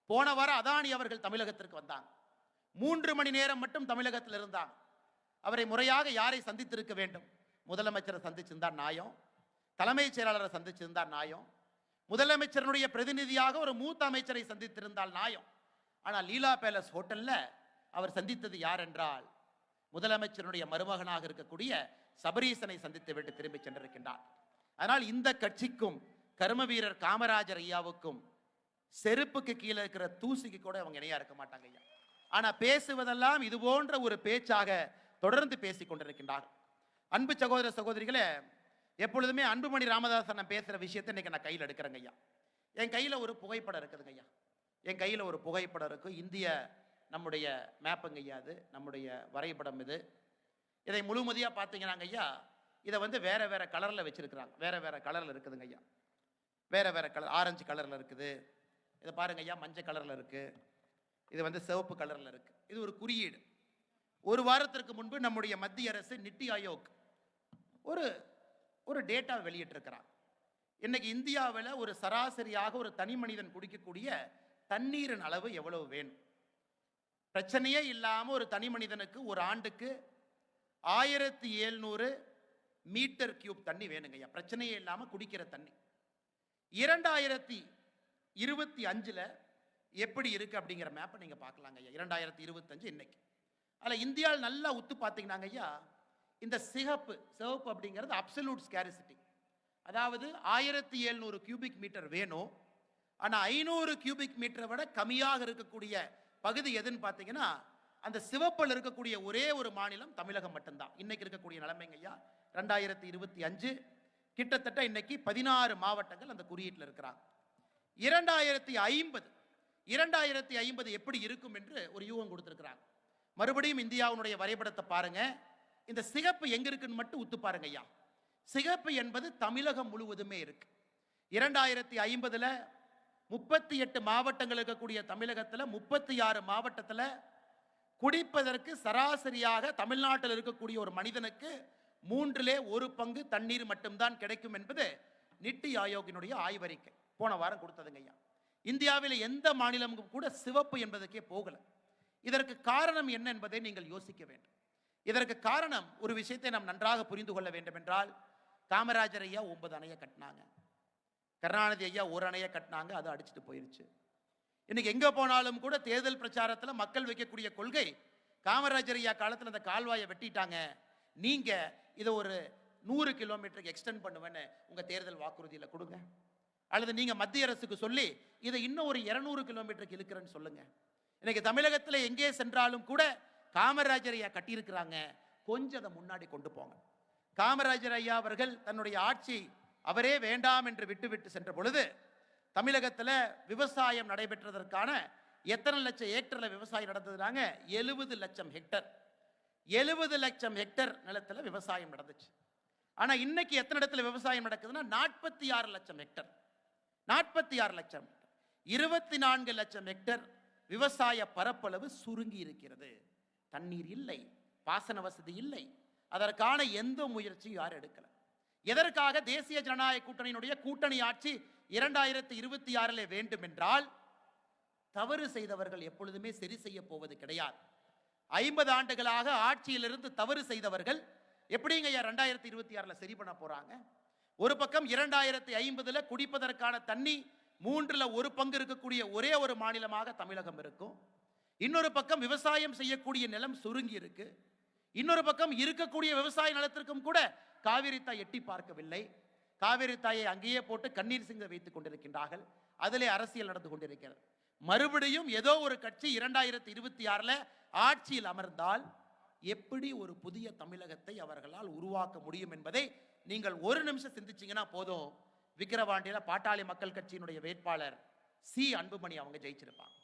போன வாரம் அதானி அவர்கள் தமிழகத்திற்கு வந்தாங்க. 3 மணி நேரம் மட்டும் தமிழகத்தில் இருந்தாங்க. அவரை முறையாக யாரை சந்தித்திருக்க வேண்டும்? முதலமைச்சரை சந்திச்சிருந்தார் நியாயம், தலைமைச் செயலாளரை சந்திச்சிருந்தார் நியாயம், முதலமைச்சருடைய பிரதிநிதியாக ஒரு மூத்த அமைச்சரை சந்தித்திருந்தால் நியாயம். ஆனால் லீலா பேலஸ் ஹோட்டல்ல அவர் சந்தித்தது யார் என்றால், முதலமைச்சருடைய மருமகனாக இருக்கக்கூடிய சபரீசனை சந்தித்து விட்டு திரும்பி சென்றிருக்கின்றார். அதனால் இந்த கட்சிக்கும் கர்ம வீரர் காமராஜர் ஐயாவுக்கும் செருப்புக்கு கீழே இருக்கிற தூசிக்கு கூட அவங்க இணையா இருக்க மாட்டாங்க ஐயா. ஆனா பேசுவதெல்லாம் இது போன்ற ஒரு பேச்சாக தொடர்ந்து பேசிக் கொண்டிருக்கின்றார்கள். அன்பு சகோதர சகோதரிகளே, எப்பொழுதுமே அன்புமணி ராமதாசன் நான் பேசுற விஷயத்தை இன்னைக்கு நான் கையில் எடுக்கிறேங்க ஐயா. என் கையில ஒரு புகைப்படம் இருக்குதுங்க ஐயா. என் கையில ஒரு புகைப்படம் இருக்கு. இந்திய நம்முடைய மேப்புங்க ஐயா, அது நம்முடைய வரைபடம். இதை முழுமதியா பார்த்தீங்கன்னாங்க ஐயா, இதை வேற வேற கலர்ல வச்சிருக்கிறாங்க. வேற வேற கலர்ல இருக்குதுங்க ஐயா. வேற வேற கலர், ஆரஞ்சு கலர்ல இருக்குது. இதை பாருங்க ஐயா, மஞ்சள் கலர்ல இருக்கு. இது சிவப்பு கலர்ல இருக்கு. இது ஒரு குறியீடு. ஒரு வாரத்திற்கு முன்பு நம்முடைய மத்திய அரசு நித்தி ஆயோக் ஒரு டேட்டா வெளியிட்டிருக்கிறார். இன்னைக்கு இந்தியாவில் ஒரு சராசரியாக ஒரு தனி மனிதன் குடிக்கக்கூடிய தண்ணீரின் அளவு எவ்வளவு வேணும்? பிரச்சனையே இல்லாம ஒரு தனி மனிதனுக்கு ஒரு ஆண்டுக்கு 1700 மீட்டர் கியூப் தண்ணி வேணுங்க. பிரச்சனையே இல்லாம குடிக்கிற தண்ணி. 2025 எப்படி இருக்கு அப்படிங்கிற மேப்பை நீங்க பார்க்கலாங்க ஐயா. 2025 இன்னைக்கு அதுல இந்தியாவில் நல்லா உத்து பார்த்தீங்கன்னாங்க ஐயா, இந்த சிவப்பு அப்படிங்கிறது அப்சல்யூட் ஸ்கேரிசிட்டி. அதாவது 1700 கியூபிக் மீட்டர் வேணும். ஆனா 500 கியூபிக் மீட்டரை விட கம்மியாக இருக்கக்கூடிய பகுதி எதுன்னு பார்த்தீங்கன்னா, அந்த சிவப்பில் இருக்கக்கூடிய ஒரே ஒரு மாநிலம் தமிழகம் மட்டும்தான். இன்னைக்கு இருக்கக்கூடிய நிலைமைங்க ஐயா. 2025 கிட்டத்தட்ட இன்னைக்கு 16 மாவட்டங்கள் அந்த குறியீட்டில் இருக்கிறாங்க. 2050 எப்படி இருக்கும் என்று ஒரு யூகம் கொடுத்திருக்கிறாங்க. மறுபடியும் இந்தியாவுடைய வரைபடத்தை பாருங்க. இந்த சிகப்பு எங்க இருக்குன்னு மட்டும் உத்து பாருங்க ஐயா. சிகப்பு என்பது தமிழகம் முழுவதுமே இருக்கு. 2050 38 மாவட்டங்கள் இருக்கக்கூடிய தமிழகத்தில் 36 மாவட்டத்தில் குடிப்பதற்கு சராசரியாக தமிழ்நாட்டில் இருக்கக்கூடிய ஒரு மனிதனுக்கு 1/3 பங்கு தண்ணீர் மட்டும்தான் கிடைக்கும் என்பது நித்தி ஆயோக்கினுடைய ஆய்வறிக்கை போன வாரம் கொடுத்ததுங்க ஐயா. இந்தியாவில் எந்த மாநிலமும் கூட சிவப்பு என்பதற்கே போகல. இதற்கு காரணம் என்ன என்பதை நீங்கள் யோசிக்க வேண்டும். இதற்கு காரணம், ஒரு விஷயத்தை நாம் நன்றாக புரிந்து கொள்ள வேண்டும் என்றால், காமராஜர் ஐயா 9 அணையை கட்டினாங்க, கருணாநிதி ஐயா 1 அணையை கட்டினாங்க, அது அடிச்சுட்டு போயிருச்சு. இன்னைக்கு எங்க போனாலும் கூட தேர்தல் பிரச்சாரத்தில் மக்கள் வைக்கக்கூடிய கொள்கை, காமராஜர் ஐயா காலத்தில் அந்த கால்வாயை வெட்டிட்டாங்க, நீங்க இதை ஒரு 100 கிலோமீட்டருக்கு எக்ஸ்டெண்ட் பண்ணுவேன்னு உங்க தேர்தல் வாக்குறுதியில் கொடுங்க, அல்லது நீங்க மத்திய அரசுக்கு சொல்லி இதை இன்னும் ஒரு 200 கிலோமீட்டருக்கு இழுக்கிறேன்னு சொல்லுங்க. இன்னைக்கு தமிழகத்தில் எங்கே சென்றாலும் கூட காமராஜர் ஐயா கட்டியிருக்கிறாங்க, கொஞ்சம் அதை முன்னாடி கொண்டு போங்க. காமராஜர் ஐயா அவர்கள் தன்னுடைய ஆட்சி அவரே வேண்டாம் என்று விட்டு சென்ற பொழுது தமிழகத்தில் விவசாயம் நடைபெற்றதற்கான எத்தனை லட்சம் ஏக்கர்ல விவசாயம் நடந்ததுனாங்க? 70 லட்சம் ஹெக்டர். 70 லட்சம் ஹெக்டர் நிலத்தில் விவசாயம் நடந்துச்சு. ஆனா இன்னைக்கு எத்தனை இடத்துல விவசாயம் நடக்குதுன்னா 46 லட்சம் ஹெக்டர். 46 லட்சம், 24 லட்சம் ஹெக்டர் விவசாய பரப்பளவு சுருங்கி இருக்கிறது. தண்ணீர் இல்லை, பாசன வசதி இல்லை, அதற்கான எந்த முயற்சியும் யாரும் எடுக்கல. எதற்காக? தேசிய ஜனநாயக கூட்டணியினுடைய கூட்டணி ஆட்சி 2026 வேண்டும் என்றால், தவறு செய்தவர்கள் எப்பொழுதுமே சரி செய்ய போவது கிடையாது. 50 ஆண்டுகளாக ஆட்சியிலிருந்து தவறு செய்தவர்கள் எப்படிங்க 2026 சரி பண்ண போறாங்க? ஒரு பக்கம் 2050 குடிப்பதற்கான தண்ணி 1/3 பங்கு இருக்கக்கூடிய ஒரே ஒரு மாநிலமாக தமிழகம் இருக்கும். இன்னொரு பக்கம் விவசாயம் செய்யக்கூடிய நிலம் சுருங்கி இருக்கு. இன்னொரு பக்கம் இருக்கக்கூடிய விவசாய நிலத்திற்கும் கூட காவிரி தாய் எட்டி பார்க்கவில்லை. காவிரி தாயை அங்கேயே போட்டு கண்ணீர் சிங்க வைத்துக் கொண்டிருக்கின்றார்கள். அதிலே அரசியல் நடந்து கொண்டிருக்கிறது. மறுபடியும் ஏதோ ஒரு கட்சி 2026 ஆட்சியில் அமர்ந்தால் எப்படி ஒரு புதிய தமிழகத்தை அவர்களால் உருவாக்க முடியும் என்பதை நீங்கள் ஒரு நிமிஷம் சிந்திச்சீங்கன்னா போதும். விக்கிரவாண்டியில பாட்டாளி மக்கள் கட்சியினுடைய வேட்பாளர் சி அன்புமணி அவங்க ஜெயிச்சிருப்பாங்க.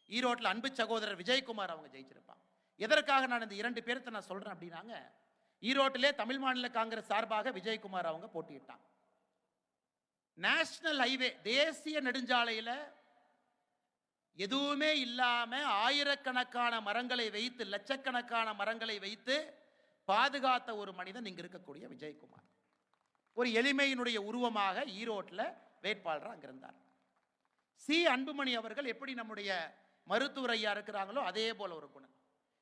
ஈரோட்டில் அன்பு சகோதரர் விஜயகுமார் அவங்க ஜெயிச்சிருப்பாங்க. எதற்காக நான் இந்த 2 பேர்த்த நான் சொல்றேன் அப்படின்னாங்க, ஈரோட்டிலே தமிழ் மாநில காங்கிரஸ் சார்பாக விஜயகுமார் அவங்க போட்டியிட்டாங்க. நேஷனல் ஹைவே தேசிய நெடுஞ்சாலையில எதுவுமே இல்லாம ஆயிரக்கணக்கான மரங்களை வைத்து, லட்சக்கணக்கான மரங்களை வைத்து பாதுகாத்த ஒரு மனிதன் இங்க இருக்கக்கூடிய விஜயகுமார். ஒரு எளிமையினுடைய உருவமாக ஈரோட்டில் வேட்பாளர் அங்க இருந்தார். சி அன்புமணி அவர்கள் எப்படி நம்முடைய மருத்துவர் ஐயா இருக்கிறாங்களோ அதே போல ஒரு குணம்.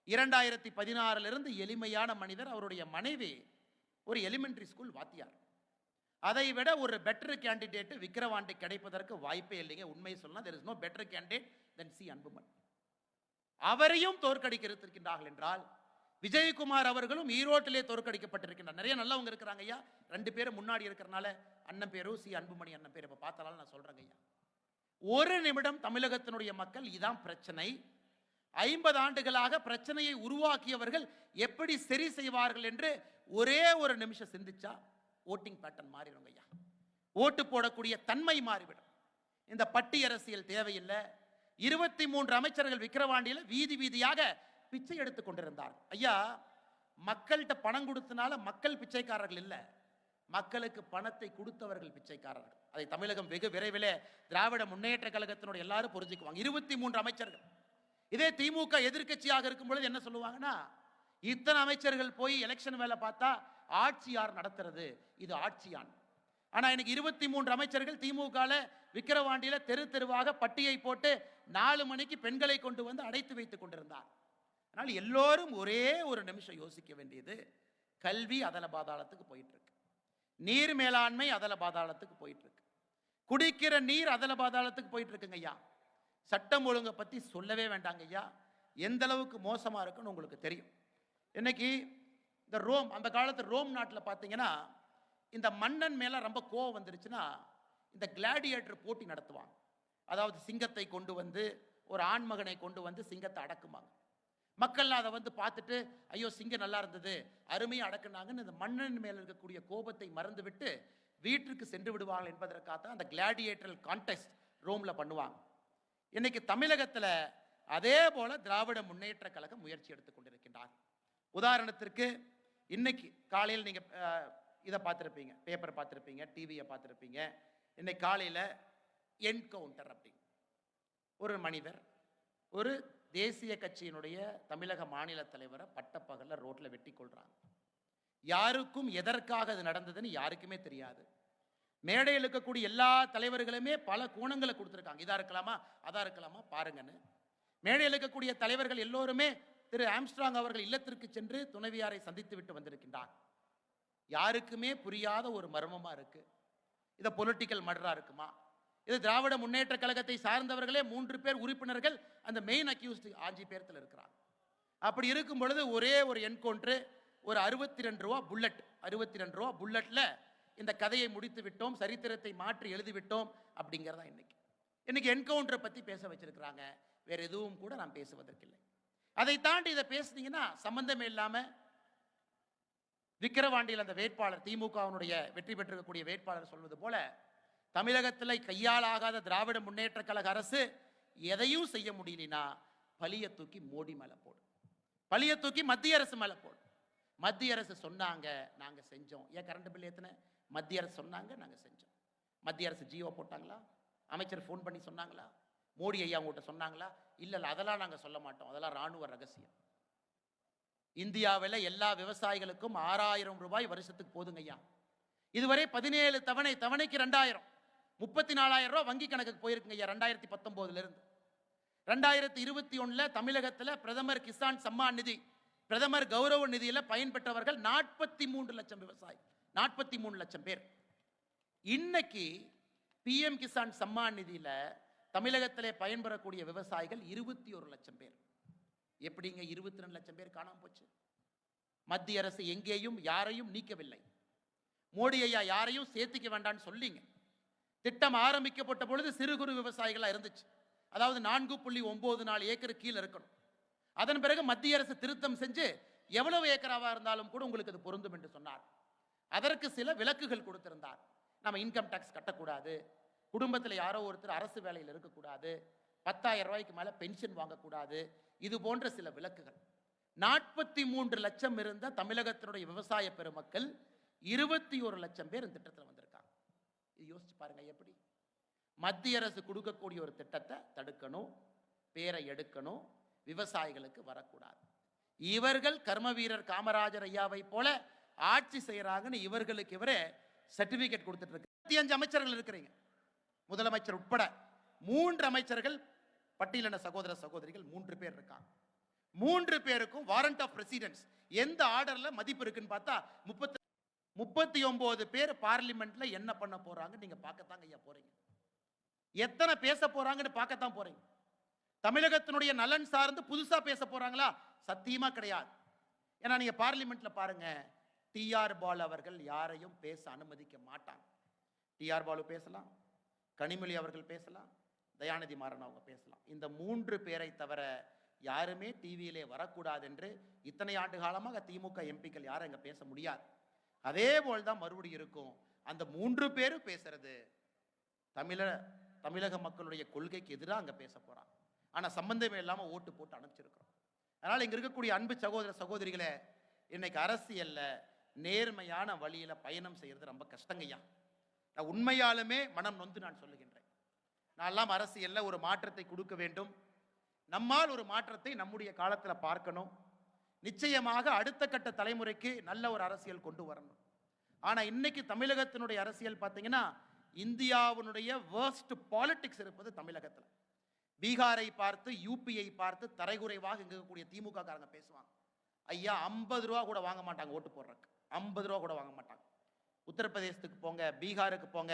2016 இருந்து எளிமையான மனிதர். அவருடைய மனைவி ஒரு எலிமெண்டரி ஸ்கூல் வாத்தியார். அதை விட ஒரு பெட்டர் கேண்டிடேட் விக்கிரவாண்டி கிடைப்பதற்கு வாய்ப்பே இல்லைங்க. உண்மையை சொன்னா there is no better candidate than C Anbumani. அவரையும் தோற்கடிக்கிறார்கள் என்றால் விஜயகுமார் அவர்களும் ஈரோட்டிலே தோற்கடிக்கப்பட்டிருக்கின்றார். நிறைய நல்லவங்க இருக்கிறாங்க ஐயா. 2 பேரும் முன்னாடி இருக்கிறனால அண்ணன் பேரும் சி அன்புமணி அண்ணன் பேர் இப்ப பார்த்தாலும் நான் சொல்றேங்க ஐயா. ஒரு நிமிடம் தமிழகத்தினுடைய மக்கள் இதான் பிரச்சனை, 50 ஆண்டுகளாக பிரச்சனையை உருவாக்கியவர்கள் எப்படி சரி செய்வார்கள் என்று ஒரே ஒரு நிமிஷம் சிந்திச்சா ஓட்டிங் பேட்டர்ன் மாறிடும் ஐயா. ஓட்டு போடக்கூடிய தன்மை மாறிவிடும். இந்த பட்டி அரசியல் தேவையில்லை. 23 அமைச்சர்கள் விக்கிரவாண்டியில வீதி வீதியாக பிச்சை எடுத்துக் கொண்டிருந்தார் ஐயா. மக்கள்கிட்ட பணம் கொடுத்தனால மக்கள் பிச்சைக்காரர்கள் இல்ல, மக்களுக்கு பணத்தை கொடுத்தவர்கள் பிச்சைக்காரர்கள். அதை தமிழகம் வெகு விரைவில் திராவிட முன்னேற்ற கழகத்தினுடைய எல்லாரும் புரிஞ்சுக்குவாங்க. 23 அமைச்சர்கள். இதே திமுக எதிர்க்கட்சியாக இருக்கும் பொழுது என்ன சொல்லுவாங்கன்னா, இத்தனை அமைச்சர்கள் போய் எலெக்ஷன் வேலை பார்த்தா ஆட்சி யார் நடத்துறது, இது ஆட்சியான். ஆனா எனக்கு 23 அமைச்சர்கள் திமுக விக்கிரவாண்டியில தெரு தெருவாக பட்டியை போட்டு 4 மணிக்கு பெண்களை கொண்டு வந்து அடைத்து வைத்துக் கொண்டிருந்தார். அதனால் எல்லோரும் ஒரே ஒரு நிமிஷம் யோசிக்க வேண்டியது, கல்வி அதல பாதாளத்துக்கு போயிட்டு இருக்கு, நீர் மேலாண்மை அதல பாதாளத்துக்கு போயிட்டு இருக்கு, குடிக்கிற நீர் அதல பாதாளத்துக்கு போயிட்டு இருக்குங்க ஐயா. சட்டம் ஒழுங்கை பத்தி சொல்லவே வேண்டாங்க ஐயா. எந்த அளவுக்கு மோசமா இருக்குன்னு உங்களுக்கு தெரியும். இன்னைக்கு இந்த ரோம், அந்த காலத்து ரோம் நாட்டில் பார்த்தீங்கன்னா இந்த மன்னன் மேல ரொம்ப கோவம் வந்துருச்சுன்னா இந்த கிளாடியேட்டர் போட்டி நடத்துவாங்க. அதாவது சிங்கத்தை கொண்டு வந்து, ஒரு ஆண்மகனை கொண்டு வந்து சிங்கத்தை அடக்குவாங்க. மக்கள் அதை வந்து பார்த்துட்டு ஐயோ சிங்கம் நல்லா இருந்தது அருமையாக அடக்குனாங்கன்னு இந்த மன்னன் மேல இருக்கக்கூடிய கோபத்தை மறந்து விட்டு வீட்டிற்கு சென்று விடுவாங்க என்பதற்காக தான் அந்த கிளாடியேட்டர் கான்டெஸ்ட் ரோம்ல பண்ணுவாங்க. இன்னைக்கு தமிழகத்தில் அதே போல திராவிட முன்னேற்ற கழகம் முயற்சி எடுத்துக் கொண்டிருக்கின்றார். உதாரணத்திற்கு இன்னைக்கு காலையில் நீங்க இதை பார்த்துருப்பீங்க, பேப்பர் பார்த்துருப்பீங்க, டிவியை பார்த்துருப்பீங்க. இன்னைக்கு காலையில் என்கவுண்டர் அப்படின்னு ஒரு மனிதர் ஒரு தேசிய கட்சியினுடைய தமிழக மாநில தலைவரை பட்டப்பகல்ல ரோட்ல வெட்டி கொள்றாங்க. யாருக்கும் எதற்காக அது நடந்ததுன்னு யாருக்குமே தெரியாது. மேடையில் இருக்கக்கூடிய எல்லா தலைவர்களுமே பல கோணங்களை கொடுத்துருக்காங்க. இதா இருக்கலாமா அதா இருக்கலாமா பாருங்கன்னு. மேடையில் இருக்கக்கூடிய தலைவர்கள் எல்லோருமே திரு ஆம்ஸ்ட்ராங் அவர்கள் இல்லத்திற்கு சென்று துணைவியாரை சந்தித்து விட்டு வந்திருக்கின்றார். யாருக்குமே புரியாத ஒரு மர்மமா இருக்கு. இது பொலிட்டிக்கல் மர்டரா இருக்குமா? இது திராவிட முன்னேற்ற கழகத்தை சார்ந்தவர்களே 3 பேர் உறுப்பினர்கள் அந்த மெயின் அக்யூஸ்ட் 5 பேர்த்துல இருக்கிறாங்க. அப்படி இருக்கும் பொழுது ஒரே ஒரு என்கவுண்டர், ஒரு 62 ரூபா புல்லட், 62 ரூபா புல்லட்ல இந்த கதையை முடித்து விட்டோம், சரித்திரத்தை மாற்றி எழுதிவிட்டோம் அப்படிங்கிறதா இன்னைக்கு என்கவுண்டரை பத்தி பேச வச்சிருக்கிறாங்க. வேற எதுவும் கூட நான் பேசுவதற்கில்லை. அதை தாண்டி இதை பேசுனீங்கன்னா சம்பந்தமே இல்லாம விக்கிரவாண்டியில் அந்த வேட்பாளர் திமுகவினுடைய வெற்றி பெற்றிருக்கக்கூடிய வேட்பாளர் சொல்வது போல தமிழகத்தில் கையாளாகாத திராவிட முன்னேற்ற கழக அரசு எதையும் செய்ய முடியலனா பழிய தூக்கி மோடி மேல போடு, பழிய தூக்கி மத்திய அரசு மேல போடு. மத்திய அரசு சொன்னாங்க நாங்க செஞ்சோம். ஏன் கரண்ட் பில் ஏத்துன? மத்திய அரசு சொன்னாங்க நாங்க செஞ்சோம். மத்திய அரசு ஜியோ போட்டாங்களா? அமைச்சர் ஃபோன் பண்ணி சொன்னாங்களா? மோடி ஐயா உங்கள்கிட்ட சொன்னாங்களா? இல்ல அதெல்லாம் நாங்க சொல்ல மாட்டோம், அதெல்லாம் ராணுவ ரகசியம். இந்தியாவில் எல்லா விவசாயிகளுக்கும் 6000 ரூபாய் வருஷத்துக்கு போதுங்க ஐயா. இதுவரை 17 தவணைக்கு 2000, 34,000 ரூபாய் வங்கி கணக்குக்கு போயிருக்குங்க ஐயா 2019 இருந்து. 2021 தமிழகத்தில் பிரதமர் கிசான் சம்மான் நிதி, பிரதமர் கௌரவ நிதியில பயன்பெற்றவர்கள் 43 லட்சம் விவசாயி, 43 லட்சம் பேர். இன்னைக்கு PM கிசான் சம்மான் நிதியில தமிழகத்திலே பயன்பெறக்கூடிய விவசாயிகள் 21 லட்சம் பேர். எப்படிங்க 22 லட்சம் பேர் காணாம போச்சு? மத்திய அரசு எங்கேயும் யாரையும் நீக்கவில்லை. மோடி ஐயா யாரையும் சேர்த்துக்க வேண்டாம்னு சொல்லிங்க. திட்டம் ஆரம்பிக்கப்பட்ட பொழுது சிறு குறு விவசாயிகளா இருந்துச்சு. அதாவது 4.94 ஏக்கர் கீழே இருக்கணும். அதன் பிறகு மத்திய அரசு திருத்தம் செஞ்சு எவ்வளவு ஏக்கராவா இருந்தாலும் கூட உங்களுக்கு அது பொருந்தும் என்று சொன்னார். அதற்கு சில விலக்குகள் கொடுத்திருந்தார். நம்ம இன்கம் டாக்ஸ் கட்டக்கூடாது, குடும்பத்தில் யாரோ ஒருத்தர் அரசு வேலையில் இருக்கக்கூடாது, 10,000 ரூபாய்க்கு மேல பென்ஷன் வாங்கக்கூடாது, இது போன்ற சில விலக்குகள். 43 லட்சம் இருந்த தமிழகத்தினுடைய விவசாய பெருமக்கள் 21 லட்சம் பேர் இந்த திட்டத்தில் வந்திருக்காங்க. இது யோசிச்சு பாருங்க. எப்படி மத்திய அரசு கொடுக்கக்கூடிய ஒரு திட்டத்தை தடுக்கணும், பேரை எடுக்கணும், விவசாயிகளுக்கு வரக்கூடாது. இவர்கள் கர்ம வீரர் காமராஜர் ஐயாவை போல ஆட்சி செய்யறாங்கன்னு இவர்களுக்கு இவரே சர்டிபிகேட் கொடுத்துட்டு இருக்கு. 25 அமைச்சர்கள் இருக்கிறீங்க, முதலமைச்சர் உட்பட 3 அமைச்சர்கள் பட்டியலின சகோதர சகோதரிகள் 3 பேர் இருக்காங்க. 3 பேருக்கும் வாரண்ட் ஆஃப் பிரசிடென்ஸ் எந்த ஆர்டர்ல மதிப்பு இருக்குன்னு பார்த்தா 39 பேர் பார்லிமெண்ட்ல என்ன பண்ண போறாங்க நீங்க பார்க்கத்தாங்க ஐயா போறீங்க. எத்தனை பேச போறாங்கன்னு பார்க்கத்தான் போறீங்க. தமிழகத்தினுடைய நலன் சார்ந்து புதுசா பேச போறாங்களா? சத்தியமா கிடையாது. ஏன்னா நீங்க பார்லிமெண்ட்ல பாருங்க, டிஆர் பாலு அவர்கள் யாரையும் பேச அனுமதிக்க மாட்டாங்க. டிஆர் பாலு பேசலாம், கனிமொழி அவர்கள் பேசலாம், தயாநிதி மாறன் அவங்க பேசலாம். இந்த 3 பேரை தவிர யாருமே டிவியிலே வரக்கூடாது என்று இத்தனை ஆண்டு காலமாக திமுக எம்பிக்கள் யாரும் அங்க பேச முடியாது. அதே போல்தான் மறுபடியும் இருக்கும். அந்த 3 பேரும் பேசுறது தமிழக மக்களுடைய கொள்கைக்கு எதிராக அங்க பேச போறாங்க. ஆனா சம்பந்தமே இல்லாம ஓட்டு போட்டு அனுப்பிச்சிருக்கிறோம். அதனால இங்க இருக்கக்கூடிய அன்பு சகோதர சகோதரிகளே, இன்னைக்கு அரசியல்ல நேர்மையான வழியில பயணம் செய்யறது ரொம்ப கஷ்டங்கய்யா. நான் உண்மையாலுமே மனம் நொந்து நான் சொல்லுகின்றேன். நான் அரசியல்ல ஒரு மாற்றத்தை கொடுக்க வேண்டும், நம்மால் ஒரு மாற்றத்தை நம்முடைய காலத்தில் பார்க்கணும். நிச்சயமாக அடுத்த கட்ட தலைமுறைக்கு நல்ல ஒரு அரசியல் கொண்டு வரணும். ஆனா இன்னைக்கு தமிழகத்தினுடைய அரசியல் பார்த்தீங்கன்னா, இந்தியாவினுடைய வேர்ஸ்ட் பாலிடிக்ஸ் இருப்பது தமிழகத்தில். பீகாரை பார்த்து, யூபியை பார்த்து தரைகுறைவாக இங்க இருக்கக்கூடிய திமுக காரங்க பேசுவாங்க. ஐயா 50 ரூபா கூட வாங்க மாட்டாங்க ஓட்டு போடுறதுக்கு, 50 ரூபா கூட வாங்க மாட்டாங்க. உத்தரப்பிரதேசத்துக்கு போங்க, பீகாருக்கு போங்க,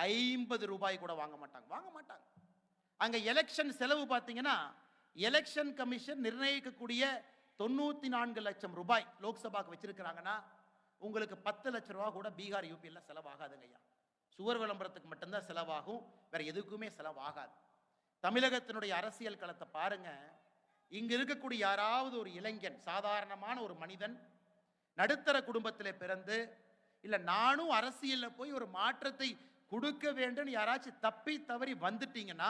50 ரூபாய் கூட வாங்க மாட்டாங்க. அங்க எலெக்ஷன் செலவு பார்த்தீங்கன்னா, எலெக்ஷன் கமிஷன் நிர்ணயிக்கக்கூடிய 94 லட்சம் ரூபாய் லோக்சபாக்கு வச்சிருக்கிறாங்கன்னா, உங்களுக்கு 10 லட்சம் ரூபாய் கூட பீகார் யூபியில் செலவாகாதுங்க ஐயா. சுவர் விளம்பரத்துக்கு மட்டும்தான் செலவாகும், வேற எதுக்குமே செலவாகாது. தமிழகத்தினுடைய அரசியல் களத்தை பாருங்க. இங்க இருக்கக்கூடிய யாராவது ஒரு இளைஞன், சாதாரணமான ஒரு மனிதன், நடுத்தர குடும்பத்திலே பிறந்து, இல்ல நானும் அரசியல்ல போய் ஒரு மாற்றத்தை கொடுக்க வேண்டும் யாராச்சும் தப்பி தவறி வந்துட்டீங்கன்னா,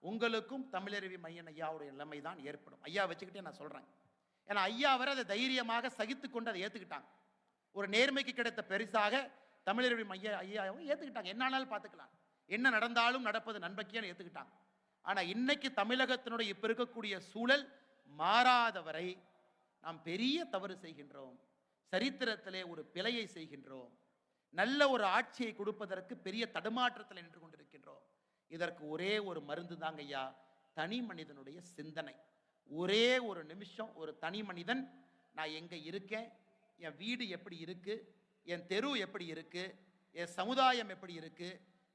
உங்களுக்கும் தமிழருவி மையன் ஐயாவுடைய நிலைமை தான் ஏற்படும். ஐயா வச்சுக்கிட்டே நான் சொல்றேன். ஏன்னா ஐயா வரை அதை தைரியமாக சகித்து கொண்டு அதை ஏத்துக்கிட்டாங்க. ஒரு நேர்மைக்கு கிடைத்த பெரிசாக தமிழருவி மைய ஐயாவும் ஏத்துக்கிட்டாங்க. என்னாலும் பார்த்துக்கலாம், என்ன நடந்தாலும் நடப்பது நன்மைக்கேன்னு ஏத்துக்கிட்டாங்க. ஆனா இன்னைக்கு தமிழகத்தினுடைய இப்ப இருக்கக்கூடிய சூழல் மாறாதவரை நாம் பெரிய தவறு செய்கின்றோம், சரித்திரத்திலே ஒரு பிழையை செய்கின்றோம், நல்ல ஒரு ஆட்சியை கொடுப்பதற்கு பெரிய தடுமாற்றத்தில் நின்று கொண்டிருக்கின்றோம். இதற்கு ஒரே ஒரு மருந்து தாங்க ஐயா, தனி மனிதனுடைய சிந்தனை. ஒரே ஒரு நிமிஷம் ஒரு தனி மனிதன், நான் எங்க இருக்கேன், என் வீடு எப்படி இருக்கு, என் தெரு எப்படி இருக்கு, என் சமுதாயம் எப்படி இருக்கு,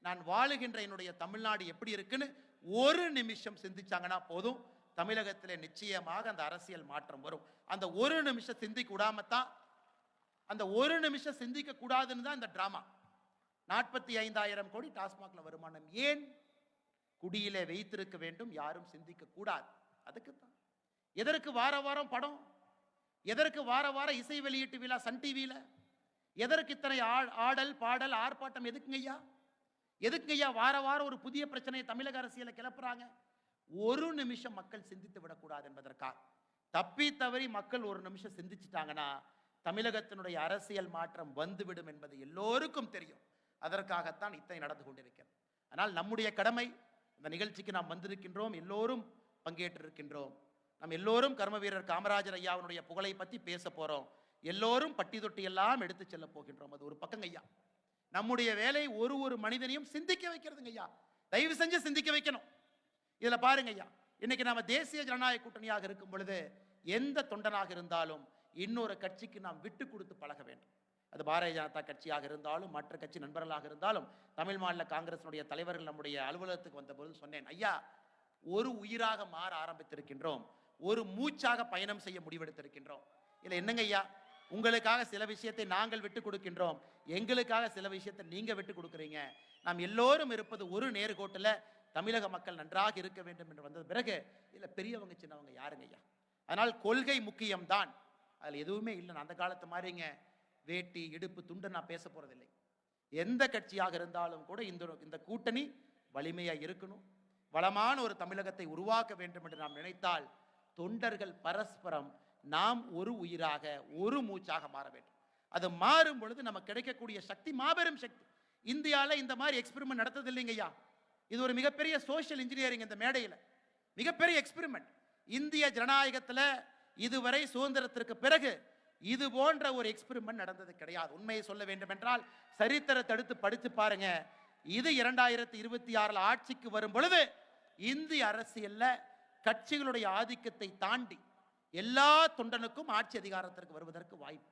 நான் வாழுகின்ற என்னுடைய தமிழ்நாடு எப்படி இருக்குன்னு ஒரு நிமிஷம் சிந்திச்சாங்கன்னா போதும், தமிழகத்தில் நிச்சயமாக அந்த அரசியல் மாற்றம் வரும். அந்த ஒரு நிமிஷம் சிந்திக்க விடாமத்தான், அந்த ஒரு நிமிஷம் சிந்திக்க கூடாதுன்னு தான் இந்த டிராமா. 45,000 கோடி டாஸ்மாக்ல வருமானம் ஏன்? குடியிலே வைத்திருக்க வேண்டும், யாரும் சிந்திக்க கூடாது. அதுக்கு தான். எதற்கு வார வாரம் படம், எதற்கு வார வாரம் இசை வெளியீட்டு விழா சன் டிவியில, எதற்கு இத்தனை ஆடல் பாடல் ஆர்ப்பாட்டம்? எதுக்குங்க ஐயா? எதுக்கு ஐயா வார வாரம் ஒரு புதிய பிரச்சனையை தமிழக அரசியலை கிளப்புறாங்க? ஒரு நிமிஷம் மக்கள் சிந்தித்து விடக்கூடாது என்பதற்காக. தப்பி தவறி மக்கள் ஒரு நிமிஷம் சிந்திச்சுட்டாங்கன்னா தமிழகத்தினுடைய அரசியல் மாற்றம் வந்துவிடும் என்பது எல்லோருக்கும் தெரியும். அதற்காகத்தான் இத்தனை நடந்து கொண்டிருக்கிறது. ஆனால் நம்முடைய கடமை, இந்த நிகழ்ச்சிக்கு நாம் வந்திருக்கின்றோம், எல்லோரும் பங்கேற்றிருக்கின்றோம். நாம் எல்லோரும் கர்ம வீரர் காமராஜர் ஐயாவுடைய புகழை பற்றி பேச போறோம். எல்லோரும் பட்டி தொட்டி எல்லாம் எடுத்து செல்ல போகின்றோம். அது ஒரு பக்கங்க ஐயா. நம்முடைய வேலை ஒரு மனிதனையும் சிந்திக்க வைக்கிறதுங்க ஐயா. தயவு செஞ்சு சிந்திக்க வைக்கணும். இதுல பாருங்க ஐயா, இன்னைக்கு நாம தேசிய ஜனநாயக கூட்டணியாக இருக்கும் பொழுது எந்த தொண்டனாக இருந்தாலும் இன்னொரு கட்சிக்கு நாம் விட்டு கொடுத்து பழக வேண்டும். அது பாரதிய ஜனதா கட்சியாக இருந்தாலும், மற்ற கட்சி நண்பர்களாக இருந்தாலும். தமிழ் மாநில காங்கிரசினுடைய தலைவர்கள் நம்முடைய அலுவலகத்துக்கு வந்த பொழுது சொன்னேன், ஐயா ஒரு உயிராக மாற ஆரம்பித்திருக்கின்றோம், ஒரு மூச்சாக பயணம் செய்ய முடிவெடுத்திருக்கின்றோம். இல்லை என்னங்க ஐயா, உங்களுக்காக சில விஷயத்தை நாங்கள் விட்டு கொடுக்கின்றோம், எங்களுக்காக சில விஷயத்தை நீங்க விட்டு கொடுக்குறீங்க. நாம் எல்லோரும் இருப்பது ஒரு நேர்கோட்டில் தமிழக மக்கள் நன்றாக இருக்க வேண்டும் என்று வந்தது பிறகு இல்லை பெரியவங்க சின்னவங்க யாருங்க ஐயா. அதனால் கொள்கை முக்கியம்தான். அதில் எதுவுமே இல்லை. நான் அந்த காலத்து மாதிரிங்க வேட்டி இடுப்பு துண்டு நான் பேச போறதில்லை. எந்த கட்சியாக இருந்தாலும் கூட இந்த கூட்டணி வலிமையாக இருக்கணும். வளமான ஒரு தமிழகத்தை உருவாக்க வேண்டும் என்று நாம் நினைத்தால் தொண்டர்கள் பரஸ்பரம் நாம் ஒரு உயிராக ஒரு மூச்சாக மாற வேண்டும். அது மாறும் பொழுது நமக்கு கிடைக்கக்கூடிய சக்தி மாபெரும் சக்தி. இந்தியாவில் இந்த மாதிரி எக்ஸ்பெரிமெண்ட் நடத்தது இல்லைங்க ஐயா. இது ஒரு மிகப்பெரிய சோஷியல் இன்ஜினியரிங். இந்த மேடையில் மிகப்பெரிய எக்ஸ்பெரிமெண்ட். இந்திய ஜனநாயகத்தில் இதுவரை சுதந்திரத்திற்கு பிறகு இது போன்ற ஒரு எக்ஸ்பெரிமெண்ட் நடந்தது கிடையாது. உண்மையை சொல்ல வேண்டும் என்றால் சரித்திரத்தை எடுத்து படித்து பாருங்க. இது 2026 ஆட்சிக்கு வரும் பொழுது இந்திய அரசியல்ல கட்சிகளுடைய ஆதிக்கத்தை தாண்டி எல்லா தொண்டனுக்கும் ஆட்சி அதிகாரத்திற்கு வருவதற்கு வாய்ப்பு,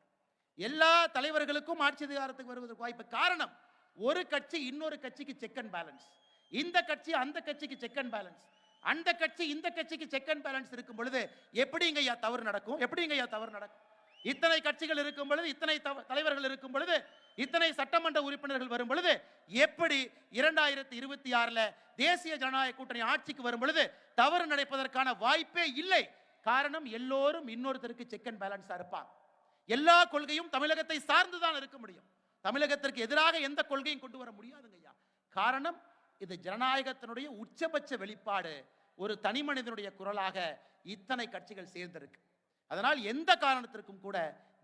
எல்லா தலைவர்களுக்கும் ஆட்சி அதிகாரத்துக்கு வருவதற்கு வாய்ப்பு. காரணம், ஒரு கட்சி இன்னொரு கட்சிக்கு செக் அண்ட் பேலன்ஸ், இந்த கட்சி அந்த கட்சிக்கு செக் அண்ட் பேலன்ஸ், அந்த கட்சி இந்த கட்சிக்கு செக் அண்ட் பேலன்ஸ் இருக்கும் பொழுது எப்படிங்க ஐயா தவறு நடக்கும்? எப்படிங்க ஐயா தவறு நடக்கும்? இத்தனை கட்சிகள் இருக்கும் பொழுது, இத்தனை தலைவர்கள் இருக்கும் பொழுது, இத்தனை சட்டமன்ற உறுப்பினர்கள் வரும் பொழுது எப்படி 2026 தேசிய ஜனநாயக கூட்டணி ஆட்சிக்கு வரும் பொழுது தவறு நடப்பதற்கான வாய்ப்பே இல்லை. காரணம், எல்லோரும் இன்னொருத்தருக்கு செக் அண்ட் பேலன்ஸா இருப்பாங்க. எல்லா கொள்கையும் தமிழகத்தை சார்ந்துதான் இருக்க முடியும். தமிழகத்திற்கு எதிராக எந்த கொள்கையும் கொண்டு வர முடியாதுங்க ஐயா. காரணம், இது ஜனநாயகத்தினுடைய உச்சபட்ச வெளிப்பாடு. ஒரு தனி மனிதனுடைய குரலாக இத்தனை கட்சிகள் சேர்ந்திருக்கு. அதனால் எந்த காரணத்திற்கும் கூட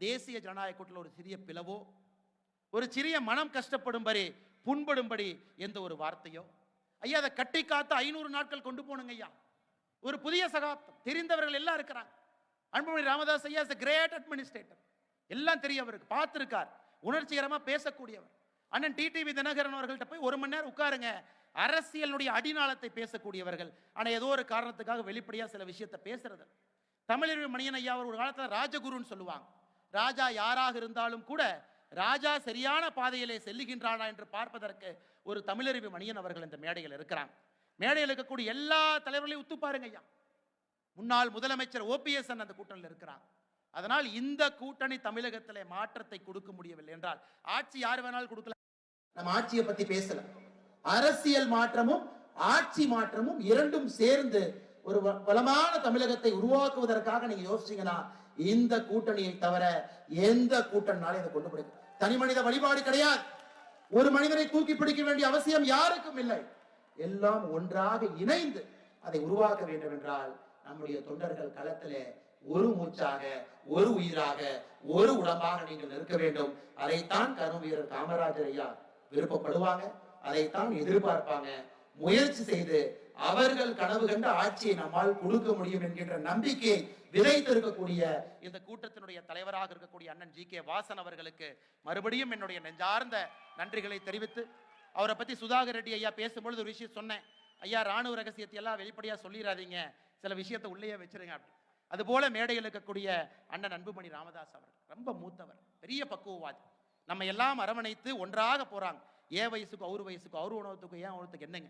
தேசிய ஜனநாயக கூட்டணியில் ஒரு சிறிய பிளவோ, ஒரு சிறிய மனம் கஷ்டப்படும்படி புண்படும்படி எந்த ஒரு வார்த்தையோ, ஐயா அதை கட்டி காத்து 500 நாட்கள் கொண்டு போனுங்க ஐயா. ஒரு புதிய சகாப்தம், தெரிந்தவர்கள் எல்லாம் இருக்கிறாங்க. அன்புமணி ராமதாஸ் ஐயா இஸ் a great administrator. எல்லாம் தெரியும், அவருக்கு பார்த்திருக்கார், உணர்ச்சிகரமா பேசக்கூடியவர். அண்ணன் டிடிவி தினகரன் அவர்கள்ட்ட போய் 1 மணி நேரம் உட்காருங்க. அரசியலுடைய அடிநாளத்தை பேசக்கூடியவர்கள். ஆனா ஏதோ ஒரு காரணத்துக்காக வெளிப்படையா சில விஷயத்தை பேசுறது. தமிழறிவு மணியன் ஐயா ஒரு காலத்தில் ராஜகுருன்னு சொல்லுவாங்க. ராஜா யாராக இருந்தாலும் கூட ராஜா சரியான பாதையிலே செல்லுகின்றானா என்று பார்ப்பதற்கு ஒரு தமிழறிவு மணியன் அவர்கள் இந்த மேடையில் இருக்கிறாங்க. மேடையில் இருக்கக்கூடிய எல்லா தலைவர்களையும் உத்து பாருங்க ஐயா. முன்னாள் முதலமைச்சர் OPS அந்த கூட்டணியில் இருக்கிறாங்க. அதனால் இந்த கூட்டணி தமிழகத்திலே மாற்றத்தை கொடுக்க முடியவில்லை என்றால் ஆட்சி யார் வேணாலும் கொடுக்கலாம். நம்ம ஆட்சியை பத்தி பேசல. அரசியல் மாற்றமும் ஆட்சி மாற்றமும் இரண்டும் சேர்ந்து ஒரு வளமான தமிழகத்தை உருவாக்குவதற்காக நீங்க யோசிச்சீங்கன்னா இந்த கூட்டணியை தவிர எந்த கூட்டணினாலும் இதை கொண்டு போடுங்க. தனி மனித வழிபாடு கிடையாது. ஒரு மனிதனை தூக்கி பிடிக்க வேண்டிய அவசியம் யாருக்கும் இல்லை. எல்லாம் ஒன்றாக இணைந்து அதை உருவாக்க வேண்டும் என்றால் நம்முடைய தொண்டர்கள் களத்திலே ஒரு மூச்சாக ஒரு உயிராக ஒரு உடம்பாக நீங்கள் இருக்க வேண்டும். அதைத்தான் கரும் வீரர் காமராஜர் ஐயா விருப்பப்படுவாங்க, அதைத்தான் எதிர்பார்ப்பாங்க. முயற்சி செய்து அவர்கள் கனவு கண்ட ஆட்சியை நம்மால் கொடுக்க முடியும் என்கின்ற நம்பிக்கையை விதைத்திருக்கக்கூடிய இந்த கூட்டத்தினுடைய தலைவராக இருக்கக்கூடிய அண்ணன் GK வாசன் அவர்களுக்கு மறுபடியும் என்னுடைய நெஞ்சார்ந்த நன்றிகளை தெரிவித்து, அவரை பத்தி சுதாகர் ரெட்டி ஐயா பேசும்பொழுது ஒரு விஷயம் சொன்னேன். ஐயா ராணுவ ரகசியத்தை எல்லாம் வெளிப்படையா சொல்லிடாதீங்க, சில விஷயத்தை உள்ளே வச்சிருங்க அப்படி. அதுபோல மேடையில் இருக்கக்கூடிய அண்ணன் அன்புமணி ராமதாஸ் அவர் ரொம்ப மூத்தவர், பெரிய பக்குவவாதி. நம்ம எல்லாம் அரவணைத்து ஒன்றாக போறாங்க. ஏன் வயசுக்கும் அவர் வயசுக்கும் அவர் உணவத்துக்கும் ஏன் உணவத்துக்கு என்னங்க,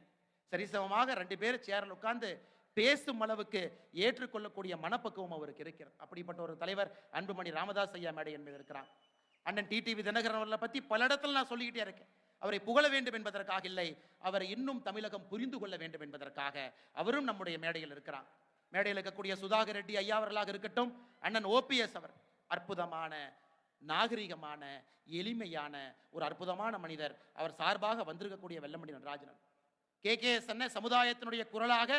சரிசமமாக 2 பேரும் சேரில் உட்கார்ந்து பேசும் அளவுக்கு ஏற்றுக்கொள்ளக்கூடிய மனப்பக்குவம் அவருக்கு இருக்கிறது. அப்படிப்பட்ட ஒரு தலைவர் அன்புமணி ராமதாஸ் ஐயா மேடை என்பது இருக்கிறார். அண்ணன் டிடிவி தினகரன் அவர்களை பத்தி பல இடத்துல நான் சொல்லிக்கிட்டே இருக்கேன். அவரை புகழ வேண்டும் என்பதற்காக இல்லை, அவரை இன்னும் தமிழகம் புரிந்து கொள்ள வேண்டும் என்பதற்காக அவரும் நம்முடைய மேடையில் இருக்கிறார். மேடையில் இருக்கக்கூடிய சுதாகர் ரெட்டி ஐயா அவர்களாக இருக்கட்டும், அண்ணன் OPS அவர் அற்புதமான நாகரிகமான எளிமையான ஒரு அற்புதமான மனிதர். அவர் சார்பாக வந்திருக்கக்கூடிய வெல்லமணி நடராஜன் KKS சமுதாயத்தினுடைய குரலாக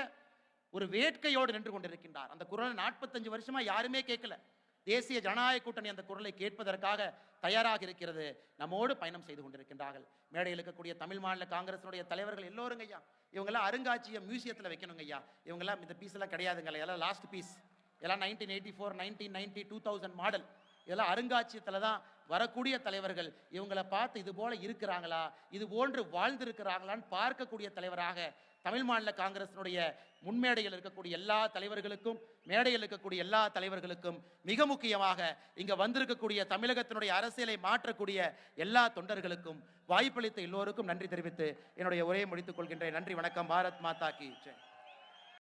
ஒரு வேட்கையோடு நின்று கொண்டிருக்கின்றார். அந்த குரலை 45 வருஷமா யாருமே கேட்கல. தேசிய ஜனநாயக கூட்டணி அந்த குரலை கேட்பதற்காக தயாராக இருக்கிறது, நம்மோடு பயணம் செய்து கொண்டிருக்கின்றார்கள். மேடையில் இருக்கக்கூடிய தமிழ் மாநில காங்கிரசினுடைய தலைவர்கள் எல்லோரும் ஐயா, இவங்கெல்லாம் அருங்காட்சியம் மியூசியத்தில் வைக்கணுங்க ஐயா. இவங்கெல்லாம் இந்த பீஸ் எல்லாம் கிடையாதுங்க, எல்லாம் லாஸ்ட் பீஸ், எல்லாம் 1984 1990 2000 மாடல். இதெல்லாம் அருங்காட்சியத்தில் தான் வரக்கூடிய தலைவர்கள். இவங்களை பார்த்து இது போல இருக்கிறாங்களா, இது போன்று வாழ்ந்திருக்கிறாங்களான்னு பார்க்கக்கூடிய தலைவராக தமிழ் மாநில காங்கிரசினுடைய முன்மேடையில் இருக்கக்கூடிய எல்லா தலைவர்களுக்கும், மேடையில் இருக்கக்கூடிய எல்லா தலைவர்களுக்கும், மிக முக்கியமாக இங்க வந்திருக்கக்கூடிய தமிழகத்தினுடைய அரசியலை மாற்றக்கூடிய எல்லா தொண்டர்களுக்கும், வாய்ப்பளித்த எல்லோருக்கும் நன்றி தெரிவித்து என்னுடைய உரையை முடித்துக் கொள்கின்றேன். நன்றி, வணக்கம். பாரத் மாதா கி ஜெய்.